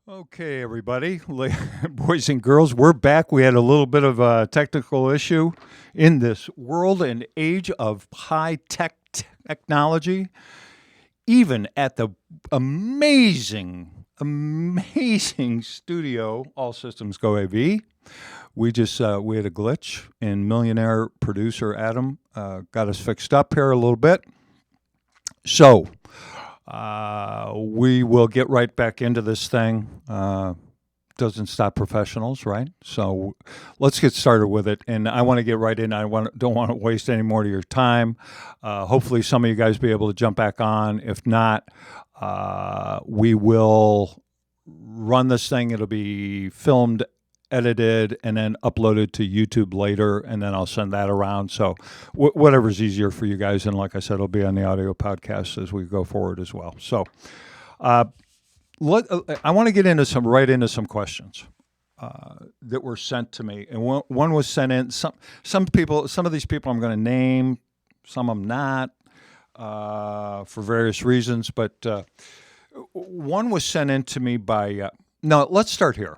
Okay, everybody, boys and girls, we're back. We had a little bit of a technical issue in this world and age of high tech technology. Even at the amazing studio, All Systems Go AV, we had a glitch, and millionaire producer Adam got us fixed up here a little bit. So we will get right back into this thing. Doesn't stop professionals, right? So let's get started with it. And I want to get right in. Don't want to waste any more of your time. Hopefully, some of you guys be able to jump back on. If not, we will run this thing. It'll be filmed, edited, and then uploaded to YouTube later, and then I'll send that around. So whatever's easier for you guys. And like I said, it'll be on the audio podcast as we go forward as well. So I want to get into some questions that were sent to me. And one was sent in. Some of these people I'm going to name, some of them not, for various reasons. But one was sent in to me by, no, let's start here.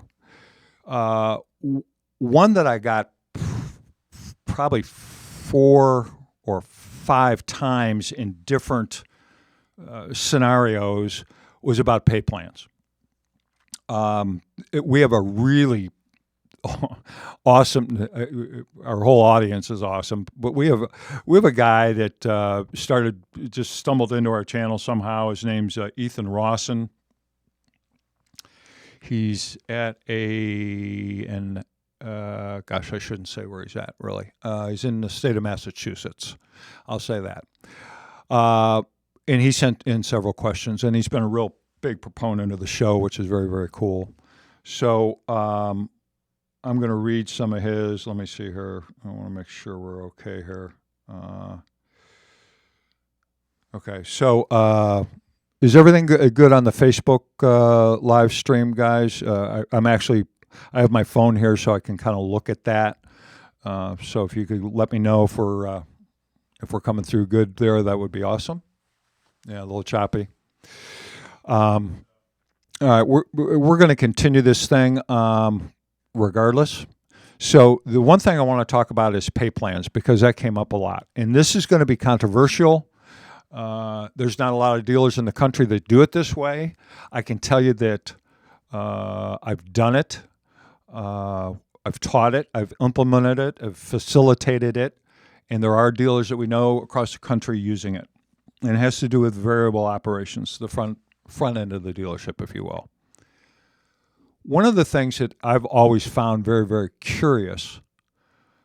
One that I got probably 4 or 5 times in different scenarios was about pay plans. We have a really awesome. Our whole audience is awesome, but we have a guy that stumbled into our channel somehow. His name's Ethan Rawson. He's at gosh, I shouldn't say where he's at, really. He's in the state of Massachusetts. I'll say that. And he sent in several questions, and he's been a real big proponent of the show, which is very, very cool. So I'm going to read some of his. Let me see here. I want to make sure we're okay here. Okay, so is everything good on the Facebook live stream, guys? I have my phone here, so I can kind of look at that. So if you could let me know if we're coming through good there, that would be awesome. Yeah, a little choppy. All right, we're going to continue this thing regardless. So the one thing I want to talk about is pay plans, because that came up a lot, and this is going to be controversial. There's not a lot of dealers in the country that do it this way. I can tell you that I've done it. I've taught it. I've implemented it. I've facilitated it. And there are dealers that we know across the country using it. And it has to do with variable operations, the front end of the dealership, if you will. One of the things that I've always found very, very curious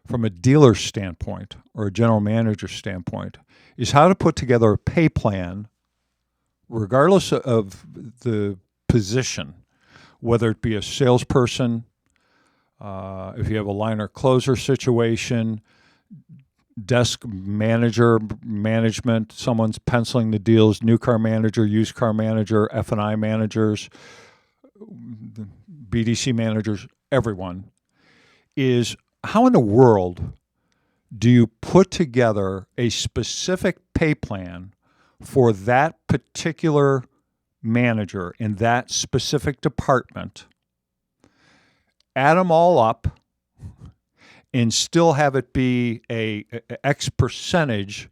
from a dealer standpoint or a general manager standpoint is how to put together a pay plan, regardless of the position, whether it be a salesperson, if you have a line or closer situation, desk manager, management, someone's penciling the deals, new car manager, used car manager, F&I managers, BDC managers, everyone, is how in the world do you put together a specific pay plan for that particular manager in that specific department, add them all up, and still have it be a X percentage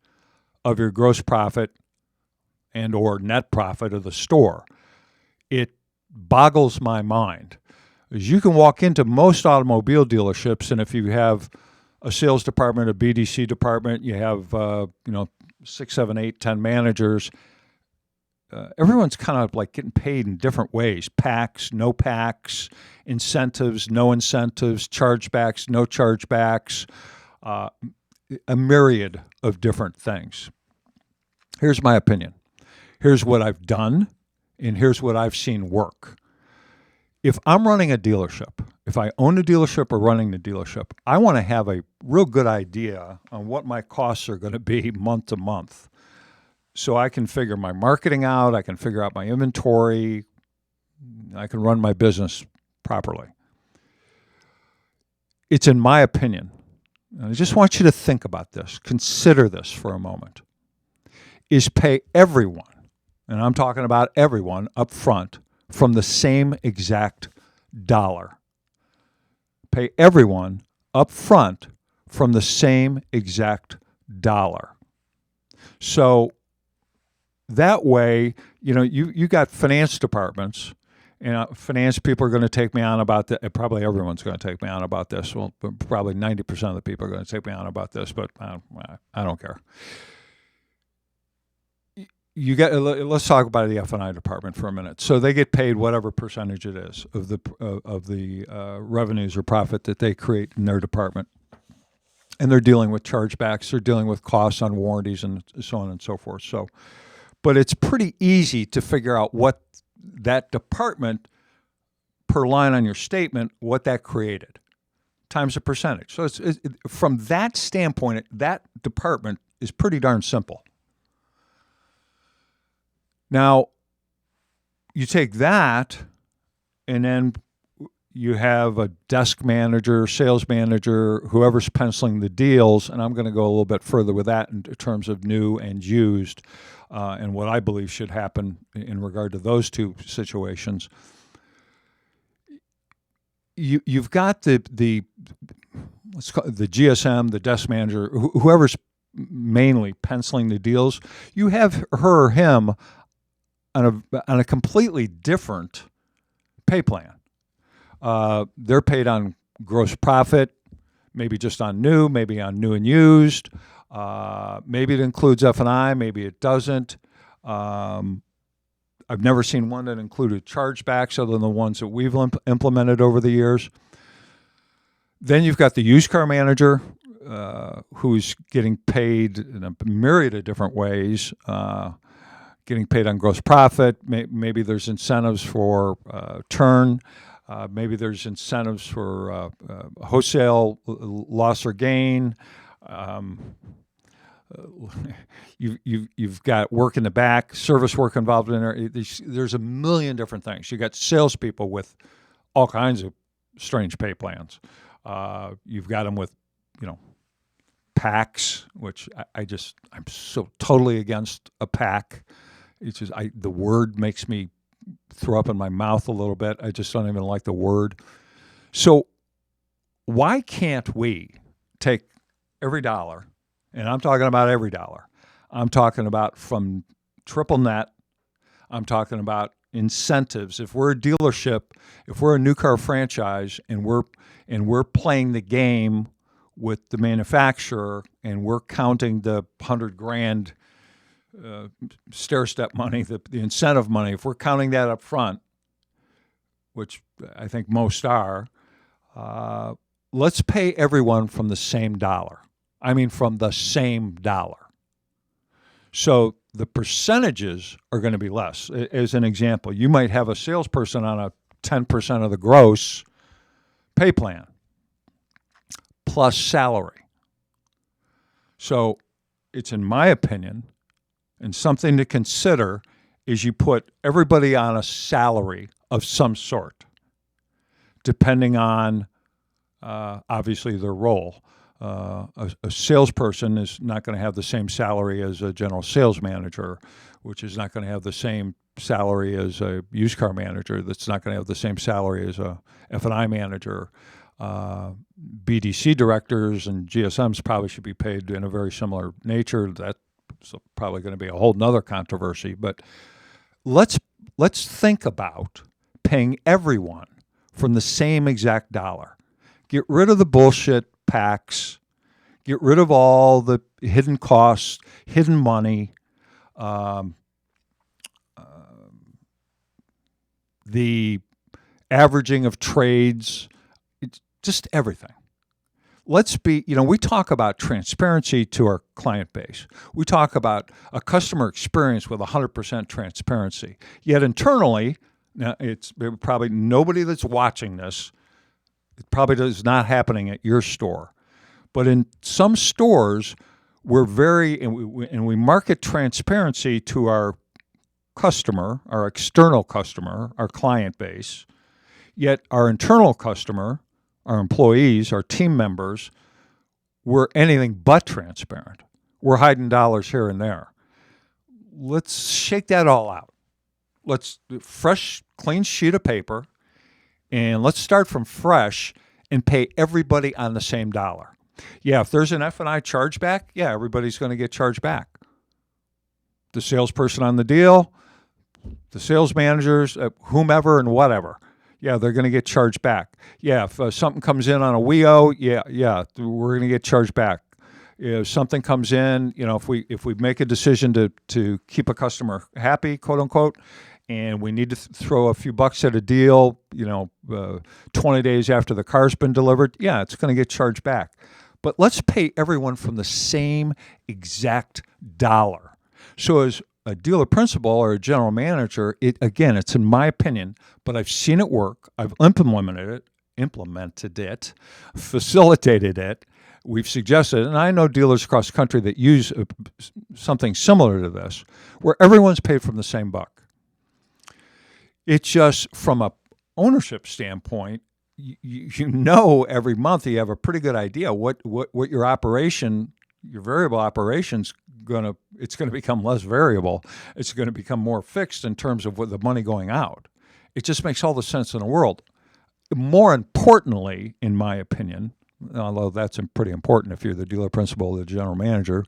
of your gross profit and or net profit of the store? It boggles my mind. As you can walk into most automobile dealerships, and if you have a sales department, a BDC department, you have 6, 7, 8, 10 managers. Everyone's kind of like getting paid in different ways: packs, no packs, incentives, no incentives, chargebacks, no chargebacks, a myriad of different things. Here's my opinion. Here's what I've done, and here's what I've seen work. If I'm running a dealership, if I own a dealership or running the dealership, I want to have a real good idea on what my costs are going to be month to month. So I can figure my marketing out, I can figure out my inventory, I can run my business properly. It's in my opinion, and I just want you to think about this, consider this for a moment, is pay everyone, and I'm talking about everyone up front, from the same exact dollar. Pay everyone up front from the same exact dollar. So that way, you got finance departments, and finance people are going to take me on about that. Probably everyone's going to take me on about this. Well, probably 90% of the people are going to take me on about this, but I don't care. Let's talk about the F&I department for a minute. So they get paid whatever percentage it is of the revenues or profit that they create in their department, and they're dealing with chargebacks, they're dealing with costs on warranties, and so on and so forth. So, but it's pretty easy to figure out what that department per line on your statement, what that created, times a percentage. So from that standpoint, that department is pretty darn simple. Now, you take that, and then you have a desk manager, sales manager, whoever's penciling the deals, and I'm going to go a little bit further with that in terms of new and used, and what I believe should happen in regard to those two situations. You've got the let's call it the GSM, the desk manager, whoever's mainly penciling the deals. You have her or him on a completely different pay plan. They're paid on gross profit, maybe just on new, maybe on new and used. Maybe it includes F&I, maybe it doesn't. I've never seen one that included chargebacks other than the ones that we've implemented over the years. Then you've got the used car manager, who's getting paid in a myriad of different ways, getting paid on gross profit. Maybe there's incentives for turn. Maybe there's incentives for wholesale loss or gain. You've got work in the back, service work involved in there. There's a million different things. You got salespeople with all kinds of strange pay plans. You've got them with, packs, which I'm so totally against a pack. It's just the word makes me throw up in my mouth a little bit. I just don't even like the word. So why can't we take every dollar, and I'm talking about every dollar, I'm talking about from triple net, I'm talking about incentives. If we're a dealership, if we're a new car franchise, and we're playing the game with the manufacturer, and we're counting the $100,000 stair step money, the incentive money, if we're counting that up front, which I think most are, let's pay everyone from the same dollar. I mean, from the same dollar. So the percentages are going to be less. As an example, you might have a salesperson on a 10% of the gross pay plan plus salary. So it's, in my opinion, and something to consider, is you put everybody on a salary of some sort, depending on, obviously, their role. A salesperson is not going to have the same salary as a general sales manager, which is not going to have the same salary as a used car manager, that's not going to have the same salary as a F&I manager. BDC directors and GSMs probably should be paid in a very similar nature. That's probably going to be a whole nother controversy, but let's think about paying everyone from the same exact dollar. Get rid of the bullshit packs. Get rid of all the hidden costs, hidden money, the averaging of trades. It's just everything. Let's be, we talk about transparency to our client base. We talk about a customer experience with 100% transparency. Yet internally, now it's probably nobody that's watching this, it probably is not happening at your store. But in some stores, we're we market transparency to our customer, our external customer, our client base. Yet our internal customer, our employees, our team members, we're anything but transparent. We're hiding dollars here and there. Let's shake that all out. Let's fresh, clean sheet of paper, and let's start from fresh and pay everybody on the same dollar. Yeah, if there's an F&I chargeback, yeah, everybody's going to get charged back. The salesperson on the deal, the sales managers, whomever and whatever. Yeah, they're going to get charged back. Yeah, if something comes in on a WEO, yeah, we're going to get charged back. If something comes in, if we make a decision to keep a customer happy, quote unquote, and we need to throw a few bucks at a deal, 20 days after the car's been delivered, yeah, it's going to get charged back. But let's pay everyone from the same exact dollar. So as a dealer principal or a general manager, it's in my opinion, but I've seen it work. I've implemented it, facilitated it. We've suggested, and I know dealers across the country that use something similar to this, where everyone's paid from the same buck. It's just from a ownership standpoint, every month you have a pretty good idea what your operation, your variable operation's it's going to become less variable. It's going to become more fixed in terms of what the money going out. It just makes all the sense in the world. More importantly, in my opinion, although that's pretty important if you're the dealer principal or the general manager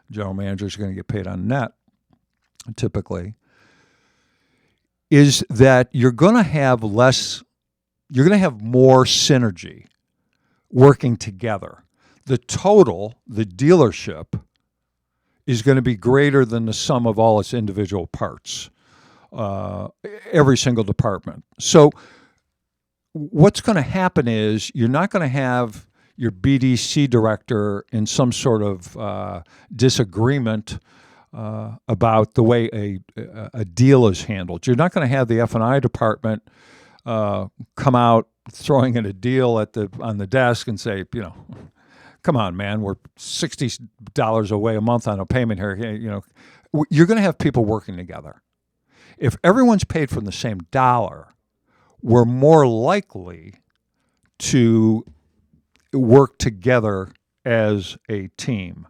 is going to get paid on net, typically, is that you're going to have more synergy working together. The dealership is going to be greater than the sum of all its individual parts, every single department. So what's going to happen is you're not going to have your BDC director in some sort of disagreement about the way a deal is handled. You're not going to have the F&I department come out throwing in a deal on the desk and say, come on, man, we're $60 away a month on a payment here. You're going to have people working together. If everyone's paid from the same dollar, we're more likely to work together as a team.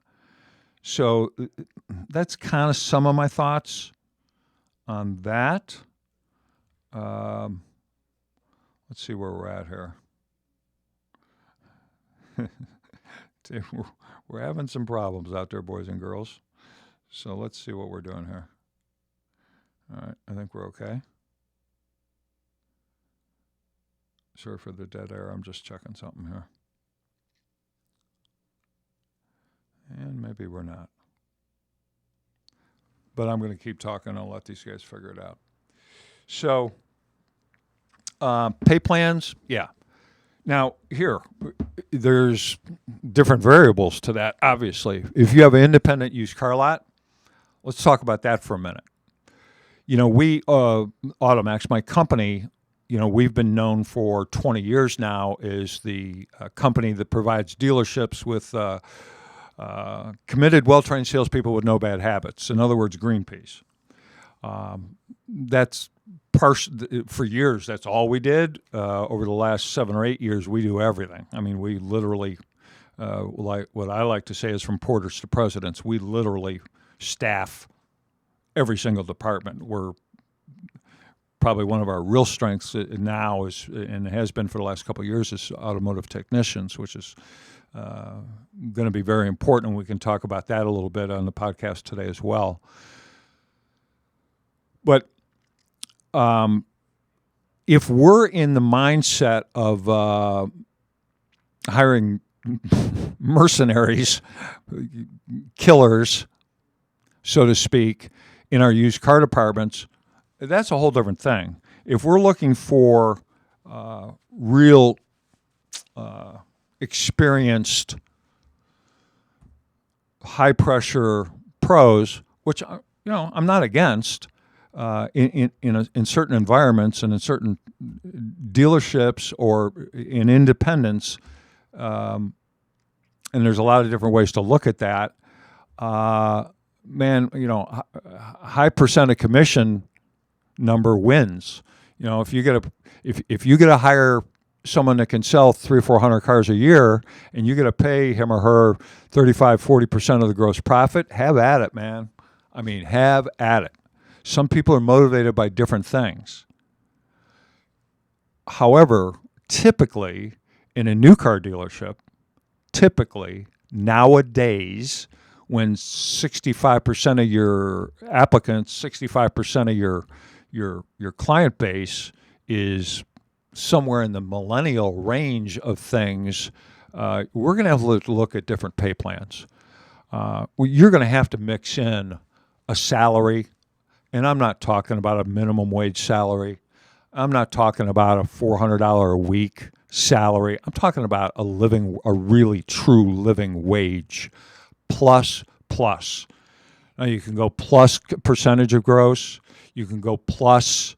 So that's kind of some of my thoughts on that. Let's see where we're at here. We're having some problems out there, boys and girls. So let's see what we're doing here. All right, I think we're okay. Sorry for the dead air. I'm just checking something here. And maybe we're not. But I'm going to keep talking. I'll let these guys figure it out. So, pay plans, yeah. Now, there's different variables to that, obviously. If you have an independent used car lot, let's talk about that for a minute. We, AutoMax, my company, we've been known for 20 years now as the company that provides dealerships with committed, well-trained salespeople with no bad habits. In other words, green peas. That's for years. That's all we did. Over the last 7 or 8 years, we do everything. I mean, we literally, like what I like to say is from porters to presidents. We literally staff every single department. We're probably one of our real strengths now is, and has been for the last couple of years, is automotive technicians, which is going to be very important. We can talk about that a little bit on the podcast today as well. But if we're in the mindset of hiring mercenaries, killers, so to speak, in our used car departments, that's a whole different thing. If we're looking for real experienced, high-pressure pros, which I'm not against, in certain environments and in certain dealerships or in independents, and there's a lot of different ways to look at that. Man, high percent of commission number wins. If you get to hire someone that can sell 300 or 400 cars a year, and you get to pay him or her 35-40% of the gross profit, have at it, man. I mean, have at it. Some people are motivated by different things. However, typically in a new car dealership, nowadays, when 65% of your applicants, 65% of your client base is somewhere in the millennial range of things, we're going to have to look at different pay plans. You're going to have to mix in a salary, and I'm not talking about a minimum wage salary. I'm not talking about a $400 a week salary. I'm talking about a really true living wage plus. Now you can go plus percentage of gross. You can go plus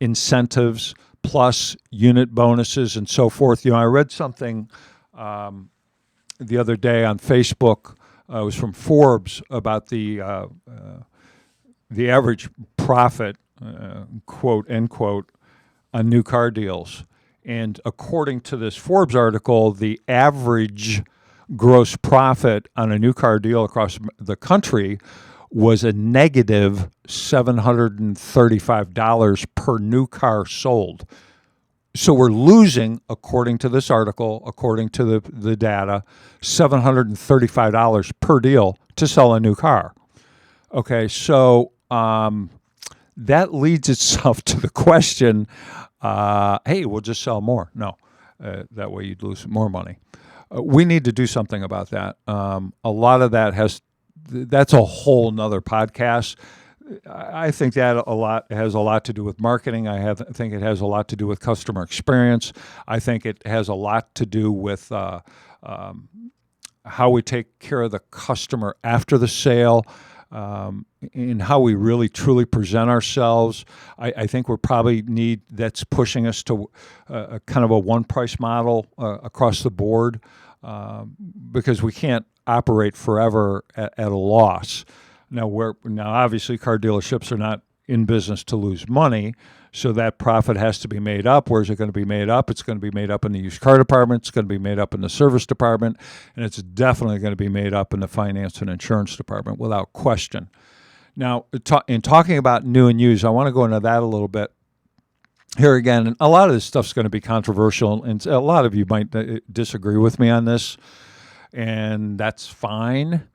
incentives, plus unit bonuses, and so forth. I read something the other day on Facebook. It was from Forbes about the average profit, quote unquote, on new car deals. And according to this Forbes article, the average gross profit on a new car deal across the country was a negative $735 per new car sold. So we're losing, according to this article, according to the data, $735 per deal to sell a new car. Okay, so that leads itself to the question, hey, we'll just sell more. No, that way you'd lose more money. We need to do something about that. A lot of that's a whole nother podcast. I think that has a lot to do with marketing. I think it has a lot to do with customer experience. I think it has a lot to do with how we take care of the customer after the sale, and how we really truly present ourselves. I think we probably that's pushing us to a kind of a one price model across the board, because we can't operate forever at a loss. Now obviously car dealerships are not in business to lose money, so that profit has to be made up. Where's it going to be made up? It's going to be made up in the used car department. It's going to be made up in the service department, and it's definitely going to be made up in the finance and insurance department without question. Now, in talking about new and used, I want to go into that a little bit. Here again, and a lot of this stuff's going to be controversial, and a lot of you might disagree with me on this, and that's fine.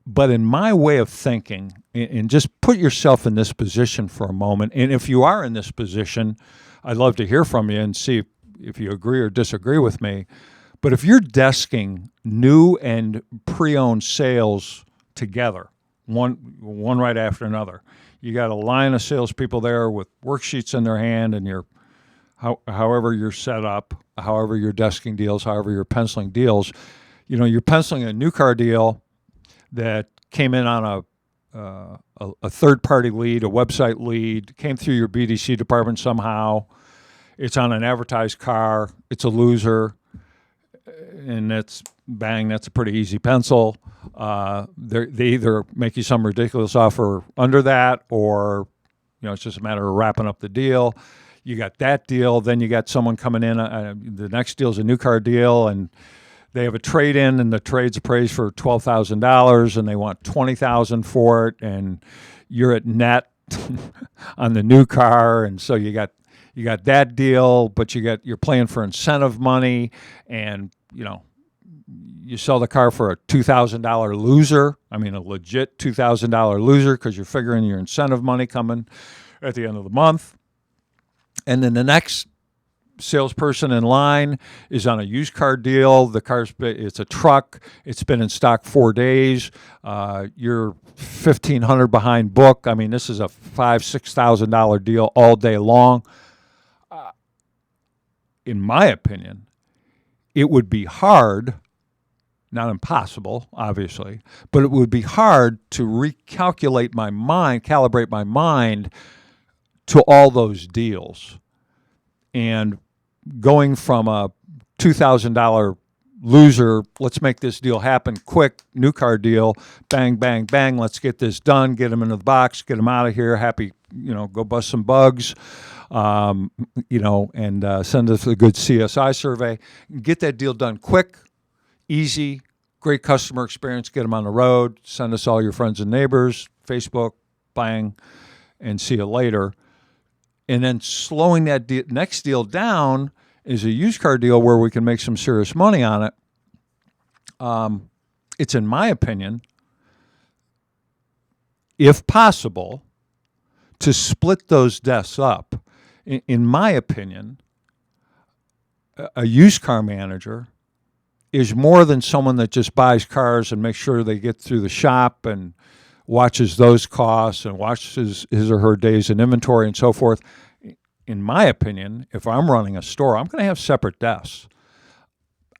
But in my way of thinking, and just put yourself in this position for a moment, and if you are in this position, I'd love to hear from you and see if you agree or disagree with me. But if you're desking new and pre-owned sales together, one right after another, you got a line of salespeople there with worksheets in their hand, and however you're set up, however you're desking deals, however you're penciling deals, you're penciling a new car deal that came in on a third-party lead, a website lead, came through your BDC department somehow. It's on an advertised car. It's a loser, and that's a pretty easy pencil. They either make you some ridiculous offer under that, or it's just a matter of wrapping up the deal. You got that deal, then you got someone coming in. The next deal is a new car deal, and they have a trade-in, and the trade's appraised for $12,000, and they want $20,000 for it, and you're at net on the new car, and so you got that deal, but you're playing for incentive money, and you sell the car for a $2,000 loser. I mean, a legit $2,000 loser, because you're figuring your incentive money coming at the end of the month, and then the next salesperson in line is on a used car deal. It's a truck. It's been in stock 4 days. You're $1,500 behind book. I mean, this is a $5,000-$6,000 deal all day long. In my opinion, it would be hard, not impossible, obviously, but it would be hard to calibrate my mind to all those deals. And going from a $2,000 loser, let's make this deal happen quick, new car deal, bang, bang, bang, let's get this done, get them into the box, get them out of here, happy, go bust some bugs, and send us a good CSI survey. Get that deal done quick, easy, great customer experience, get them on the road, send us all your friends and neighbors, Facebook, bang, and see you later. And then slowing that next deal down is a used car deal where we can make some serious money on it. It's, in my opinion, if possible, to split those desks up. In my opinion, a used car manager is more than someone that just buys cars and makes sure they get through the shop and watches those costs and watches his or her days in inventory and so forth. In my opinion, if I'm running a store, I'm going to have separate desks.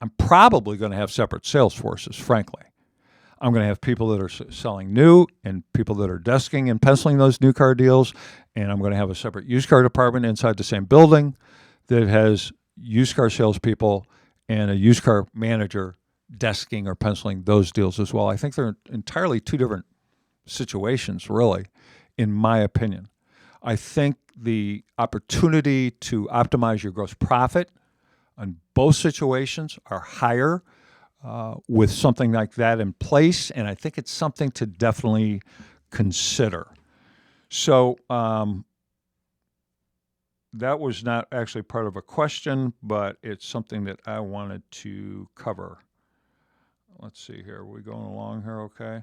I'm probably going to have separate sales forces, frankly. I'm going to have people that are selling new and people that are desking and penciling those new car deals. And I'm going to have a separate used car department inside the same building that has used car salespeople and a used car manager desking or penciling those deals as well. I think they're entirely two different situations, really, in my opinion. I think the opportunity to optimize your gross profit on both situations are higher with something like that in place, and I think it's something to definitely consider. So that was not actually part of a question, but it's something that I wanted to cover. Let's see here. Are we going along here okay?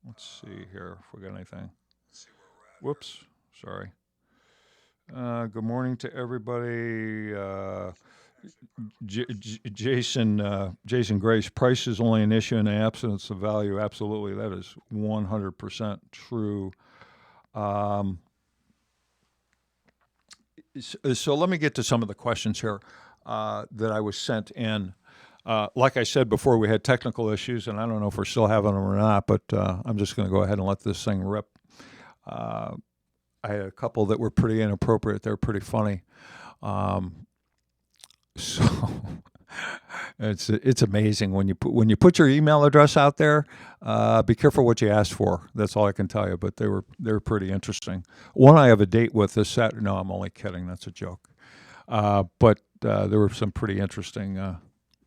Let's see here if we got anything. Whoops, sorry. Good morning to everybody. Jason Grace, price is only an issue in the absence of value. Absolutely, that is 100% true. So let me get to some of the questions here that I was sent in. Like I said before, we had technical issues, and I don't know if we're still having them or not, but I'm just going to go ahead and let this thing rip. I had a couple that were pretty inappropriate. They're pretty funny. So it's amazing when you put your email address out there. Be careful what you ask for. That's all I can tell you. But they were pretty interesting. One I have a date with this Saturday. No, I'm only kidding. That's a joke. But there were some pretty interesting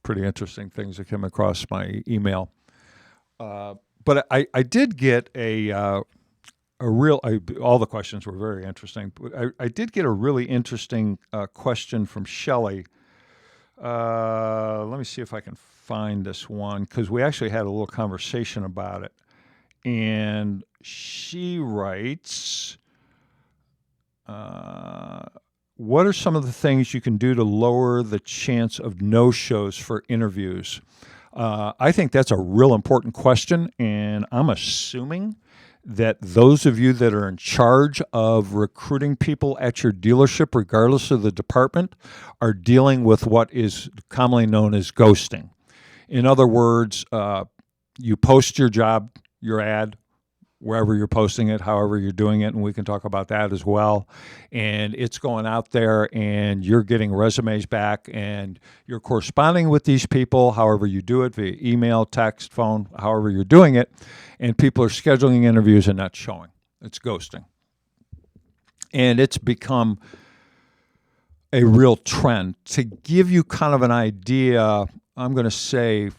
things that came across my email. But I did get all the questions were very interesting. But I did get a really interesting question from Shelley. Let me see if I can find this one, because we actually had a little conversation about it. And she writes, what are some of the things you can do to lower the chance of no-shows for interviews? I think that's a real important question, and I'm assuming that those of you that are in charge of recruiting people at your dealership, regardless of the department, are dealing with what is commonly known as ghosting. In other words, you post your job, your ad, wherever you're posting it, however you're doing it, and we can talk about that as well. And it's going out there, and you're getting resumes back, and you're corresponding with these people, however you do it, via email, text, phone, however you're doing it, and people are scheduling interviews and not showing. It's ghosting. And it's become a real trend. To give you kind of an idea, I'm going to say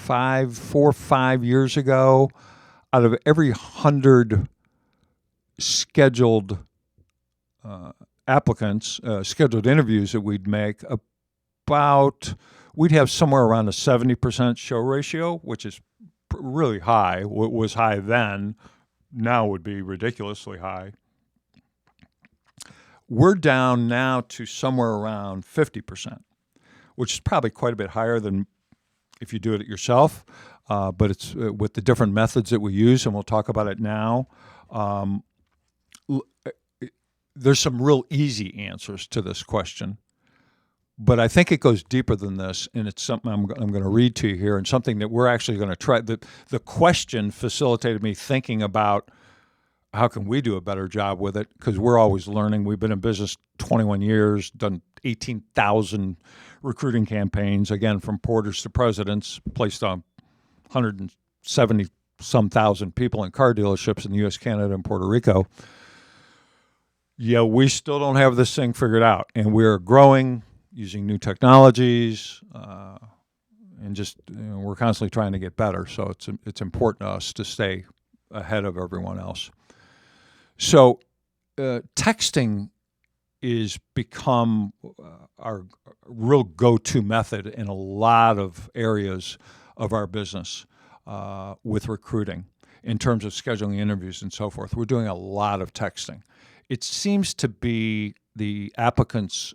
4 or 5 years ago, out of every 100 scheduled applicants, scheduled interviews that we'd make, we'd have somewhere around a 70% show ratio, which is really high. What was high then, now would be ridiculously high. We're down now to somewhere around 50%, which is probably quite a bit higher than if you do it yourself. But it's with the different methods that we use, and we'll talk about it now. There's some real easy answers to this question, but I think it goes deeper than this, and it's something I'm going to read to you here, and something that we're actually going to try. The question facilitated me thinking about how can we do a better job with it, because we're always learning. We've been in business 21 years, done 18,000 recruiting campaigns, again, from porters to presidents, placed on 170-some thousand people in car dealerships in the U.S., Canada, and Puerto Rico. Yeah, we still don't have this thing figured out, and we're growing using new technologies, and just we're constantly trying to get better. So it's important to us to stay ahead of everyone else. So texting is become our real go-to method in a lot of areas of our business with recruiting in terms of scheduling interviews and so forth. We're doing a lot of texting. It seems to be the applicant's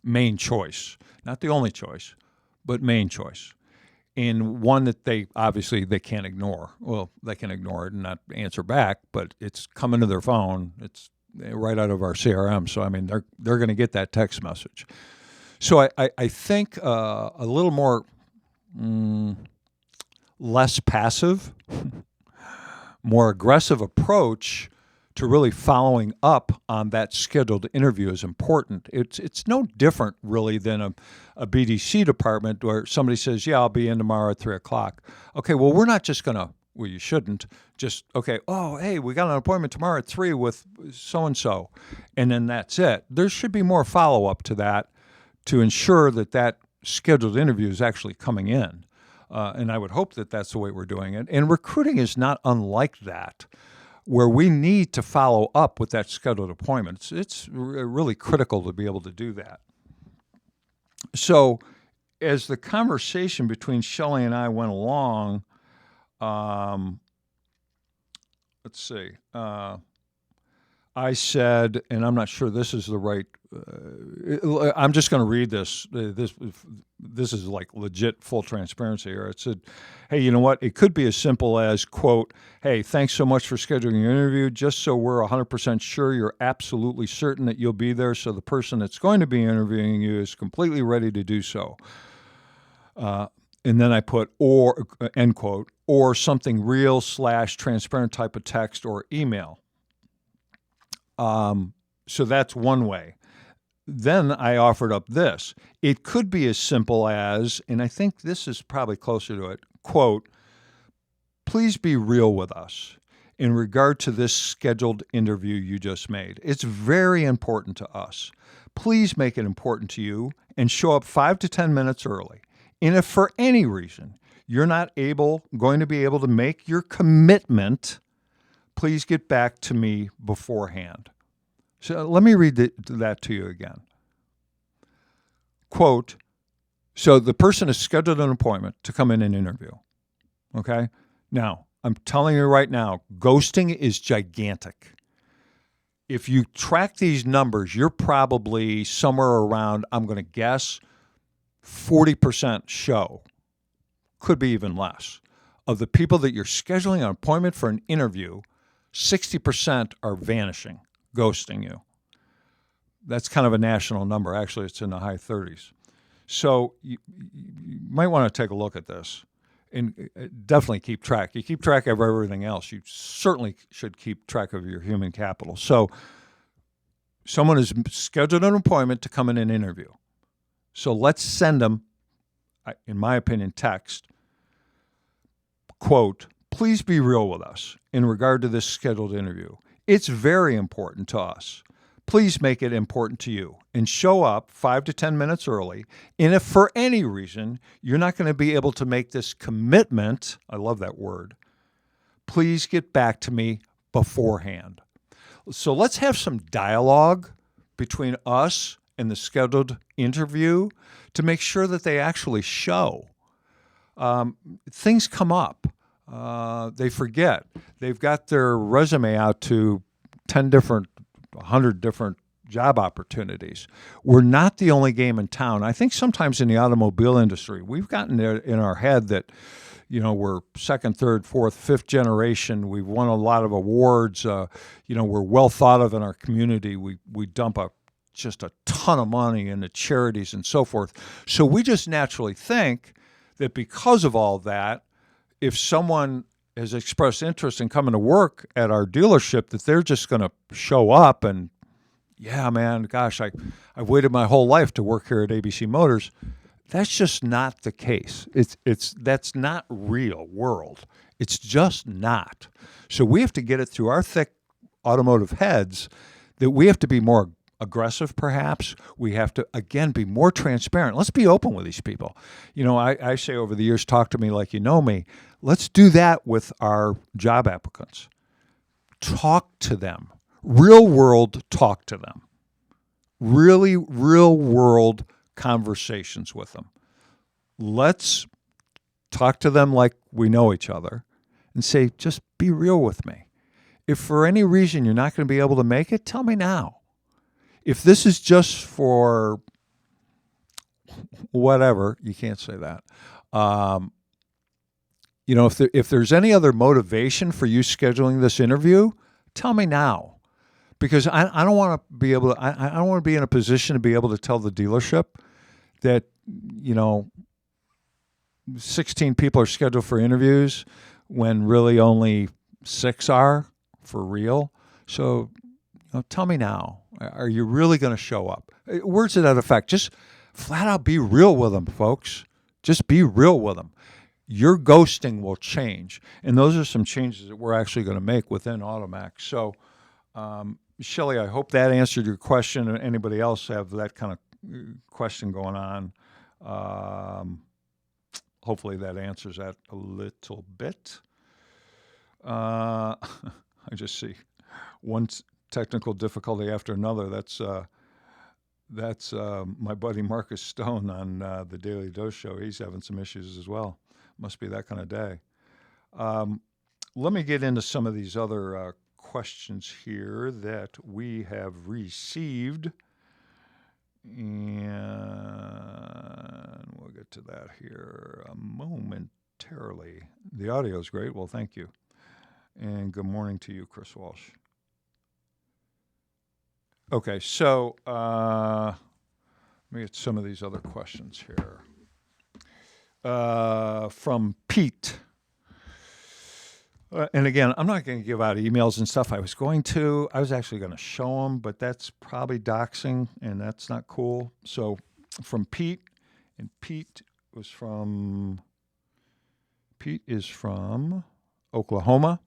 main choice, not the only choice, but main choice. And one that they can't ignore. Well, they can ignore it and not answer back, but it's coming to their phone. It's right out of our CRM. So, I mean, they're going to get that text message. So I think a little more less passive, more aggressive approach to really following up on that scheduled interview is important. It's no different really than a BDC department where somebody says, yeah, I'll be in tomorrow at 3 o'clock. Okay, well, we're not just going to, well, you shouldn't just, okay, oh, hey, we got an appointment tomorrow at 3 with so-and-so, and then that's it. There should be more follow-up to that to ensure that that scheduled interview is actually coming in. And I would hope that that's the way we're doing it. And recruiting is not unlike that, where we need to follow up with that scheduled appointment. It's really critical to be able to do that. So as the conversation between Shelley and I went along, let's see, I said, and I'm not sure this is the right, I'm just going to read this. This is like legit full transparency here. It said, hey, you know what? It could be as simple as, quote, hey, thanks so much for scheduling your interview. Just so we're 100% sure you're absolutely certain that you'll be there, so the person that's going to be interviewing you is completely ready to do so. And then I put, or, end quote, or something real / transparent type of text or email. So that's one way. Then I offered up this. It could be as simple as, and I think this is probably closer to it, quote, please be real with us in regard to this scheduled interview you just made. It's very important to us. Please make it important to you and show up 5 to 10 minutes early. And if for any reason you're not going to be able to make your commitment, please get back to me beforehand. So let me read that to you again. Quote, so the person has scheduled an appointment to come in and interview. Okay? Now, I'm telling you right now, ghosting is gigantic. If you track these numbers, you're probably somewhere around, I'm going to guess, 40% show. Could be even less. Of the people that you're scheduling an appointment for an interview, 60% are vanishing, ghosting you. That's kind of a national number. Actually, it's in the high 30s. So you might want to take a look at this and definitely keep track. You keep track of everything else. You certainly should keep track of your human capital. So someone has scheduled an appointment to come in and interview. So let's send them, in my opinion, text, quote, please be real with us in regard to this scheduled interview. It's very important to us. Please make it important to you and show up 5 to 10 minutes early. And if for any reason you're not going to be able to make this commitment, I love that word, please get back to me beforehand. So let's have some dialogue between us and the scheduled interview to make sure that they actually show. Things come up. They forget. They've got their resume out to 100 different job opportunities. We're not the only game in town. I think sometimes in the automobile industry, we've gotten there in our head that, you know, we're second, third, fourth, fifth generation. We've won a lot of awards. We're well thought of in our community. We dump just a ton of money into charities and so forth. So we just naturally think that because of all that, if someone has expressed interest in coming to work at our dealership, that they're just going to show up and, yeah, man, gosh, I've waited my whole life to work here at ABC Motors. That's just not the case. That's not real world. It's just not. So we have to get it through our thick automotive heads that we have to be more aggressive, perhaps. We have to, again, be more transparent. Let's be open with these people. You know, I say over the years, talk to me like you know me. Let's do that with our job applicants. Talk to them. real world talk to them. Really real world conversations with them. Let's talk to them like we know each other and say, just be real with me. If for any reason you're not going to be able to make it, tell me now. If this is just for whatever, you can't say that. If there's any other motivation for you scheduling this interview, tell me now. Because I don't want to be able to, I don't want to be in a position to be able to tell the dealership that, 16 people are scheduled for interviews when really only 6 are for real. So, tell me now, are you really going to show up? Words to that effect. Just flat out be real with them, folks. Just be real with them. Your ghosting will change. And those are some changes that we're actually going to make within AutoMax. So, Shelley, I hope that answered your question. Anybody else have that kind of question going on? Hopefully that answers that a little bit. I just see one technical difficulty after another. That's my buddy Marcus Stone on the Daily Dose Show. He's having some issues as well. Must be that kind of day. Let me get into some of these other questions here that we have received. And we'll get to that here momentarily. The audio is great. Well, thank you. And good morning to you, Chris Walsh. Okay, so let me get some of these other questions here. From Pete. And again, I'm not going to give out emails and stuff. I was actually going to show them, but that's probably doxing, and that's not cool. So from Pete, and Pete is from Oklahoma.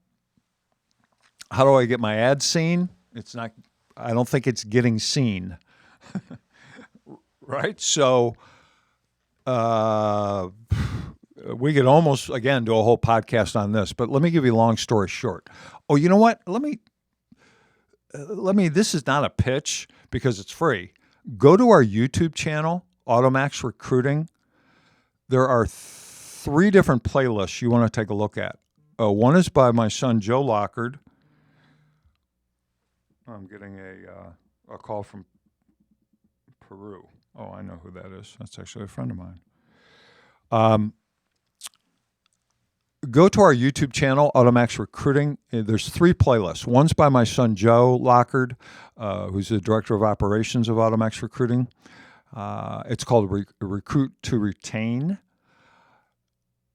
How do I get my ad seen? I don't think it's getting seen. Right? So, we could almost, again, do a whole podcast on this, but let me give you a long story short. Oh, you know what? Let me, this is not a pitch because it's free. Go to our YouTube channel, AutoMax Recruiting. There are 3 different playlists you want to take a look at. One is by my son, Joe Lockard. I'm getting a call from Peru. Oh, I know who that is. That's actually a friend of mine. Go to our YouTube channel, AutoMax Recruiting. There's 3 playlists. One's by my son, Joe Lockard, who's the Director of Operations of AutoMax Recruiting. It's called Recruit to Retain.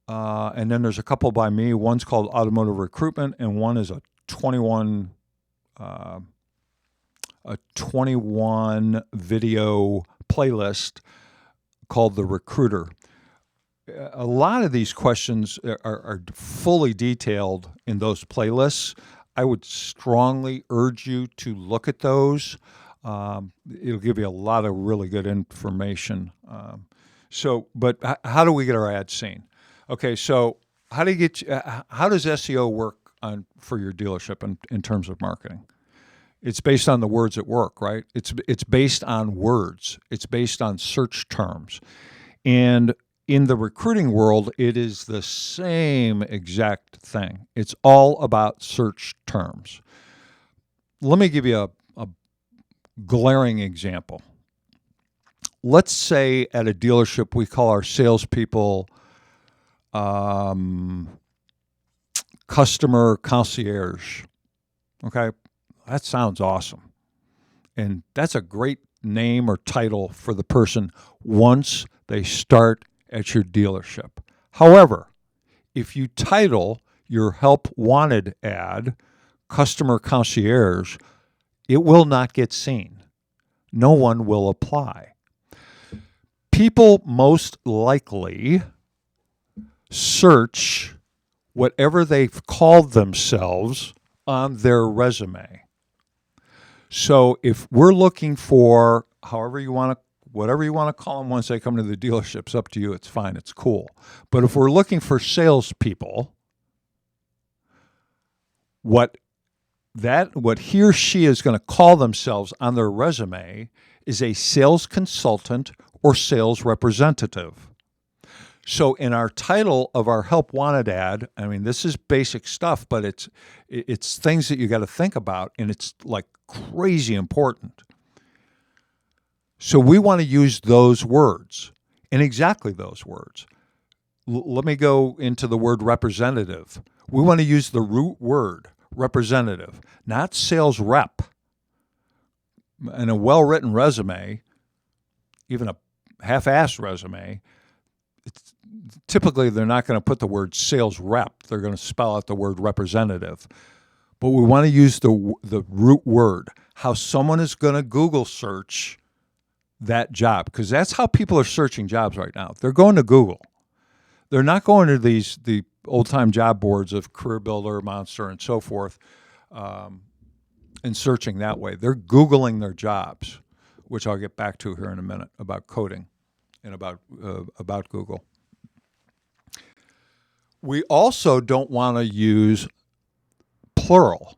And then there's a couple by me. One's called Automotive Recruitment, and one is a 21 video playlist called The Recruiter. A lot of these questions are fully detailed in those playlists. I would strongly urge you to look at those. It'll give you a lot of really good information. But how do we get our ads seen? Okay, so how does SEO work for your dealership in terms of marketing? It's based on the words at work, right? It's based on words. It's based on search terms. And in the recruiting world, it is the same exact thing. It's all about search terms. Let me give you a glaring example. Let's say at a dealership, we call our salespeople customer concierge. Okay, that sounds awesome. And that's a great name or title for the person once they start at your dealership. However, if you title your help wanted ad customer concierge, it will not get seen. No one will apply. People most likely search whatever they've called themselves on their resume. So if we're looking for whatever you want to call them once they come to the dealership, it's up to you. It's fine. It's cool. But if we're looking for salespeople, what what he or she is going to call themselves on their resume is a sales consultant or sales representative. So in our title of our help wanted ad, I mean, this is basic stuff, but it's things that you got to think about, and it's like crazy important. So we want to use those words, and exactly those words. Let me go into the word representative. We want to use the root word, representative, not sales rep. In a well-written resume, even a half-assed resume, typically they're not going to put the word sales rep. They're going to spell out the word representative. But we want to use the root word, how someone is going to Google search that job, because that's how people are searching jobs right now. They're going to Google. They're not going to the old-time job boards of Career Builder, Monster, and so forth, and searching that way. They're Googling their jobs, which I'll get back to here in a minute about coding and about Google. We also don't want to use plural.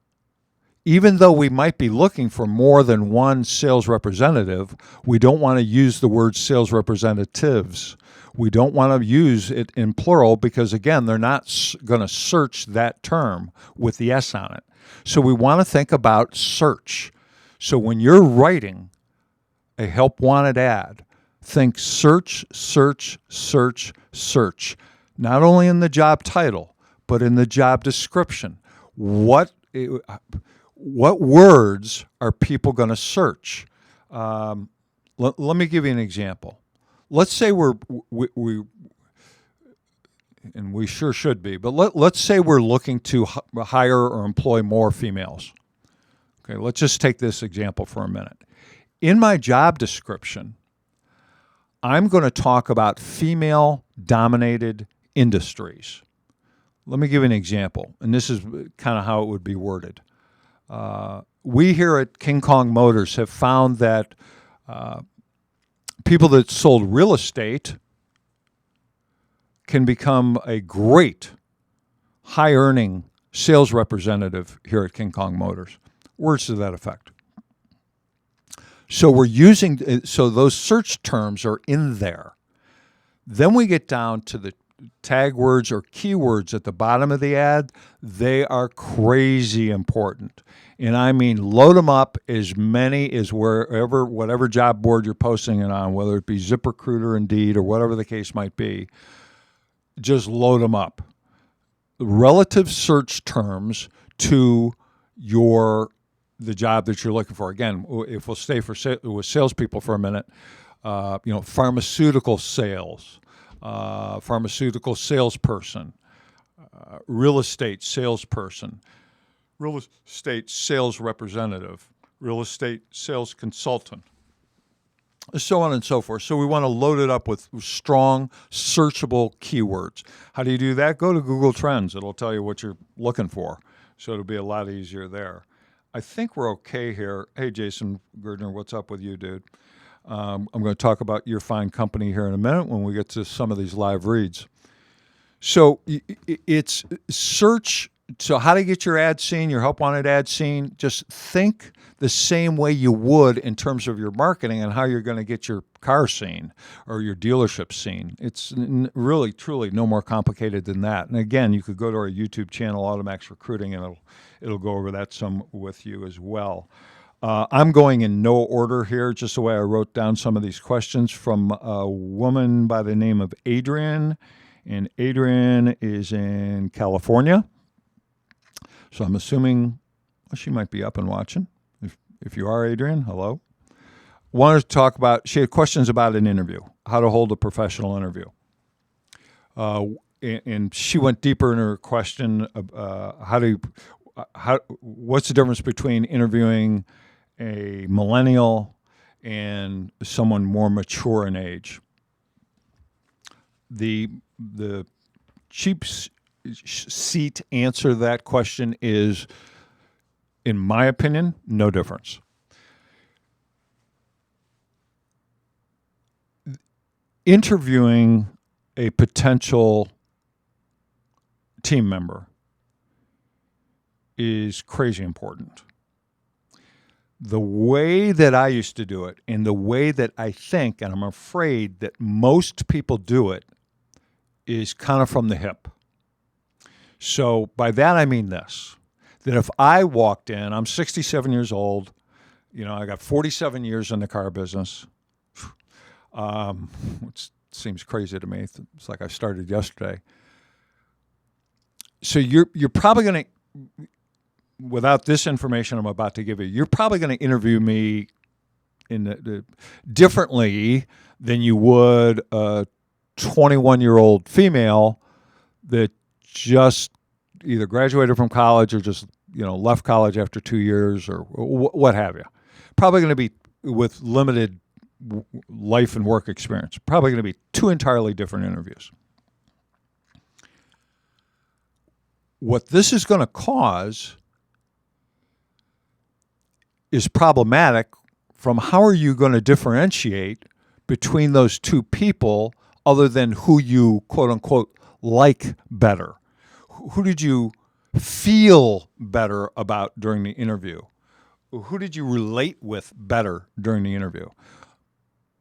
Even though we might be looking for more than one sales representative, we don't want to use the word sales representatives. We don't want to use it in plural because, again, they're not going to search that term with the S on it. So we want to think about search. So when you're writing a help wanted ad, think search, search, search, search. Not only in the job title, but in the job description. What words are people going to search? Let me give you an example. Let's say we and we sure should be, but let's say we're looking to hire or employ more females. Okay, let's just take this example for a minute. In my job description, I'm going to talk about female-dominated industries. Let me give you an example, and this is kind of how it would be worded. We here at King Kong Motors have found that people that sold real estate can become a great high-earning sales representative here at King Kong Motors. Words to that effect. So so those search terms are in there. Then we get down to the tag words or keywords at the bottom of the ad. They are crazy important. And I mean, load them up as many as whatever job board you're posting it on, whether it be ZipRecruiter, Indeed, or whatever the case might be. Just load them up. Relative search terms to the job that you're looking for. Again, if we'll stay with salespeople for a minute, pharmaceutical sales, pharmaceutical salesperson, real estate salesperson, real estate sales representative, real estate sales consultant, so on and so forth. So we want to load it up with strong, searchable keywords. How do you do that? Go to Google Trends. It'll tell you what you're looking for. So it'll be a lot easier there. I think we're okay here. Hey, Jason Girdner, what's up with you, dude? I'm going to talk about your fine company here in a minute when we get to some of these live reads. So it's search. So how to get your ad seen, your help wanted ad seen, just think the same way you would in terms of your marketing and how you're going to get your car seen or your dealership seen. It's really, truly no more complicated than that. And again, you could go to our YouTube channel, AutoMax Recruiting, and it'll go over that some with you as well. I'm going in no order here, just the way I wrote down some of these questions from a woman by the name of Adrian. And Adrian is in California. So I'm assuming she might be up and watching. If you are, Adrian, hello. Wanted to talk about, she had questions about an interview, how to hold a professional interview. And she went deeper in her question, what's the difference between interviewing a millennial and someone more mature in age? The cheap seat answer to that question is, in my opinion, no difference. Interviewing a potential team member is crazy important. The way that I used to do it and the way that I think, and I'm afraid that most people do it, is kind of from the hip. So by that I mean this, that if I walked in, I'm 67 years old, I got 47 years in the car business, which seems crazy to me. It's like I started yesterday. So you're probably going to, without this information I'm about to give you, you're probably going to interview me differently than you would a 21-year-old female that just either graduated from college or just left college after 2 years or what have you. Probably going to be with limited life and work experience. Probably going to be two entirely different interviews. What this is going to cause is problematic from how are you going to differentiate between those two people other than who you, quote unquote, like better? Who did you feel better about during the interview? Who did you relate with better during the interview?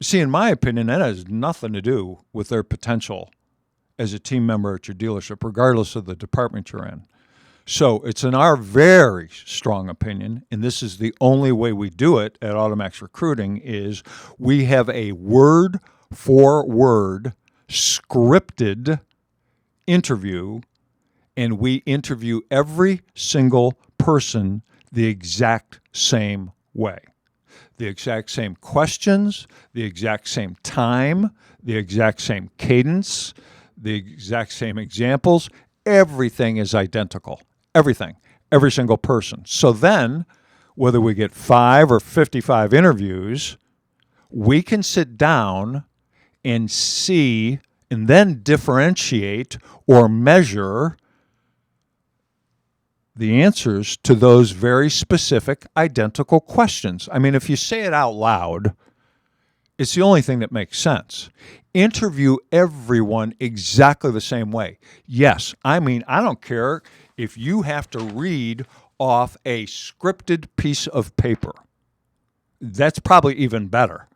See, in my opinion, that has nothing to do with their potential as a team member at your dealership, regardless of the department you're in. So it's in our very strong opinion, and this is the only way we do it at AutoMax Recruiting, is we have a word-for-word scripted interview, and we interview every single person the exact same way. The exact same questions, the exact same time, the exact same cadence, the exact same examples. Everything is identical. Everything. Every single person. So then, whether we get 5 or 55 interviews, we can sit down and see and then differentiate or measure the answers to those very specific identical questions. I mean, if you say it out loud, it's the only thing that makes sense. Interview everyone exactly the same way. Yes, I mean, I don't care if you have to read off a scripted piece of paper. That's probably even better.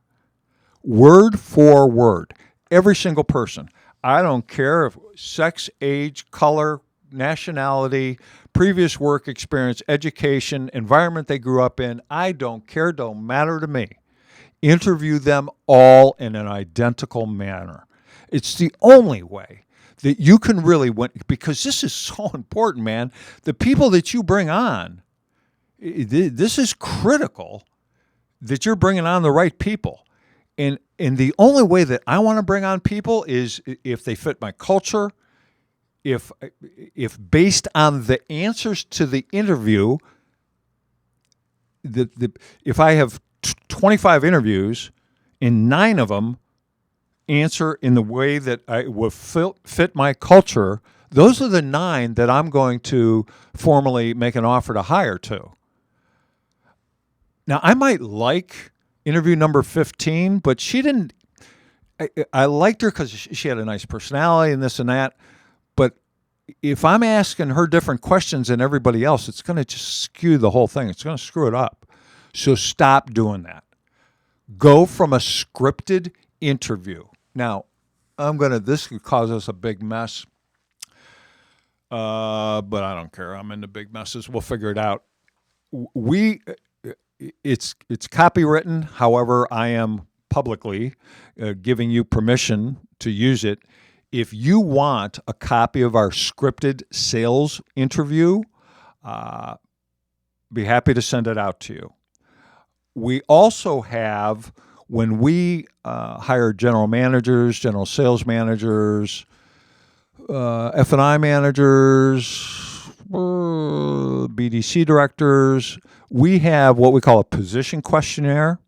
Word for word. Every single person. I don't care if sex, age, color, nationality, previous work experience, education, environment they grew up in. I don't care. Don't matter to me. Interview them all in an identical manner. It's the only way that you can really win, because this is so important, man. The people that you bring on, this is critical that you're bringing on the right people. And the only way that I want to bring on people is if they fit my culture, if based on the answers to the interview, if I have 25 interviews and 9 of them answer in the way that I will fit my culture, those are the 9 that I'm going to formally make an offer to hire to. Now, I might like interview number 15, but she didn't. I liked her because she had a nice personality and this and that. But if I'm asking her different questions than everybody else, it's going to just skew the whole thing. It's going to screw it up. So stop doing that. Go from a scripted interview. Now, this could cause us a big mess, but I don't care. I'm into big messes. We'll figure it out. It's copywritten. However, I am publicly giving you permission to use it. If you want a copy of our scripted sales interview, be happy to send it out to you. We also have, when we hire general managers, general sales managers, F&I managers, BDC directors, we have what we call a position questionnaire.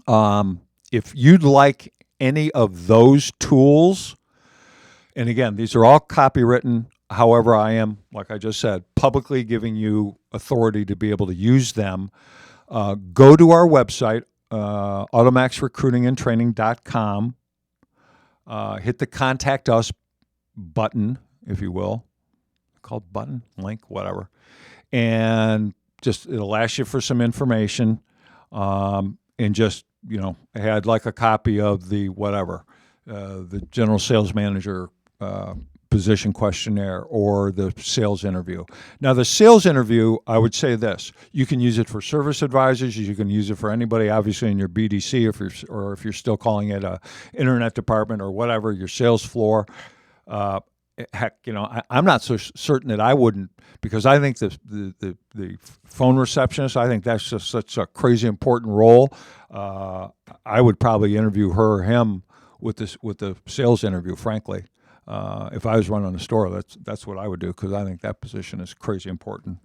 If you'd like any of those tools, and again, these are all copywritten. However, I am, like I just said, publicly giving you authority to be able to use them. Go to our website, automaxrecruitingandtraining.com. Hit the Contact Us button, if you will. Called button, link, whatever. and just it'll ask you for some information, and just I'd like a copy of the whatever, the general sales manager position questionnaire or the sales interview. Now, the sales interview, I would say this: you can use it for service advisors. You can use it for anybody, obviously, in your BDC, if you're still calling it a internet department or whatever, your sales floor. Heck, I'm not so certain that I wouldn't, because I think the phone receptionist, I think that's just such a crazy important role. I would probably interview her or him with the sales interview, frankly. If I was running a store, that's what I would do, because I think that position is crazy important.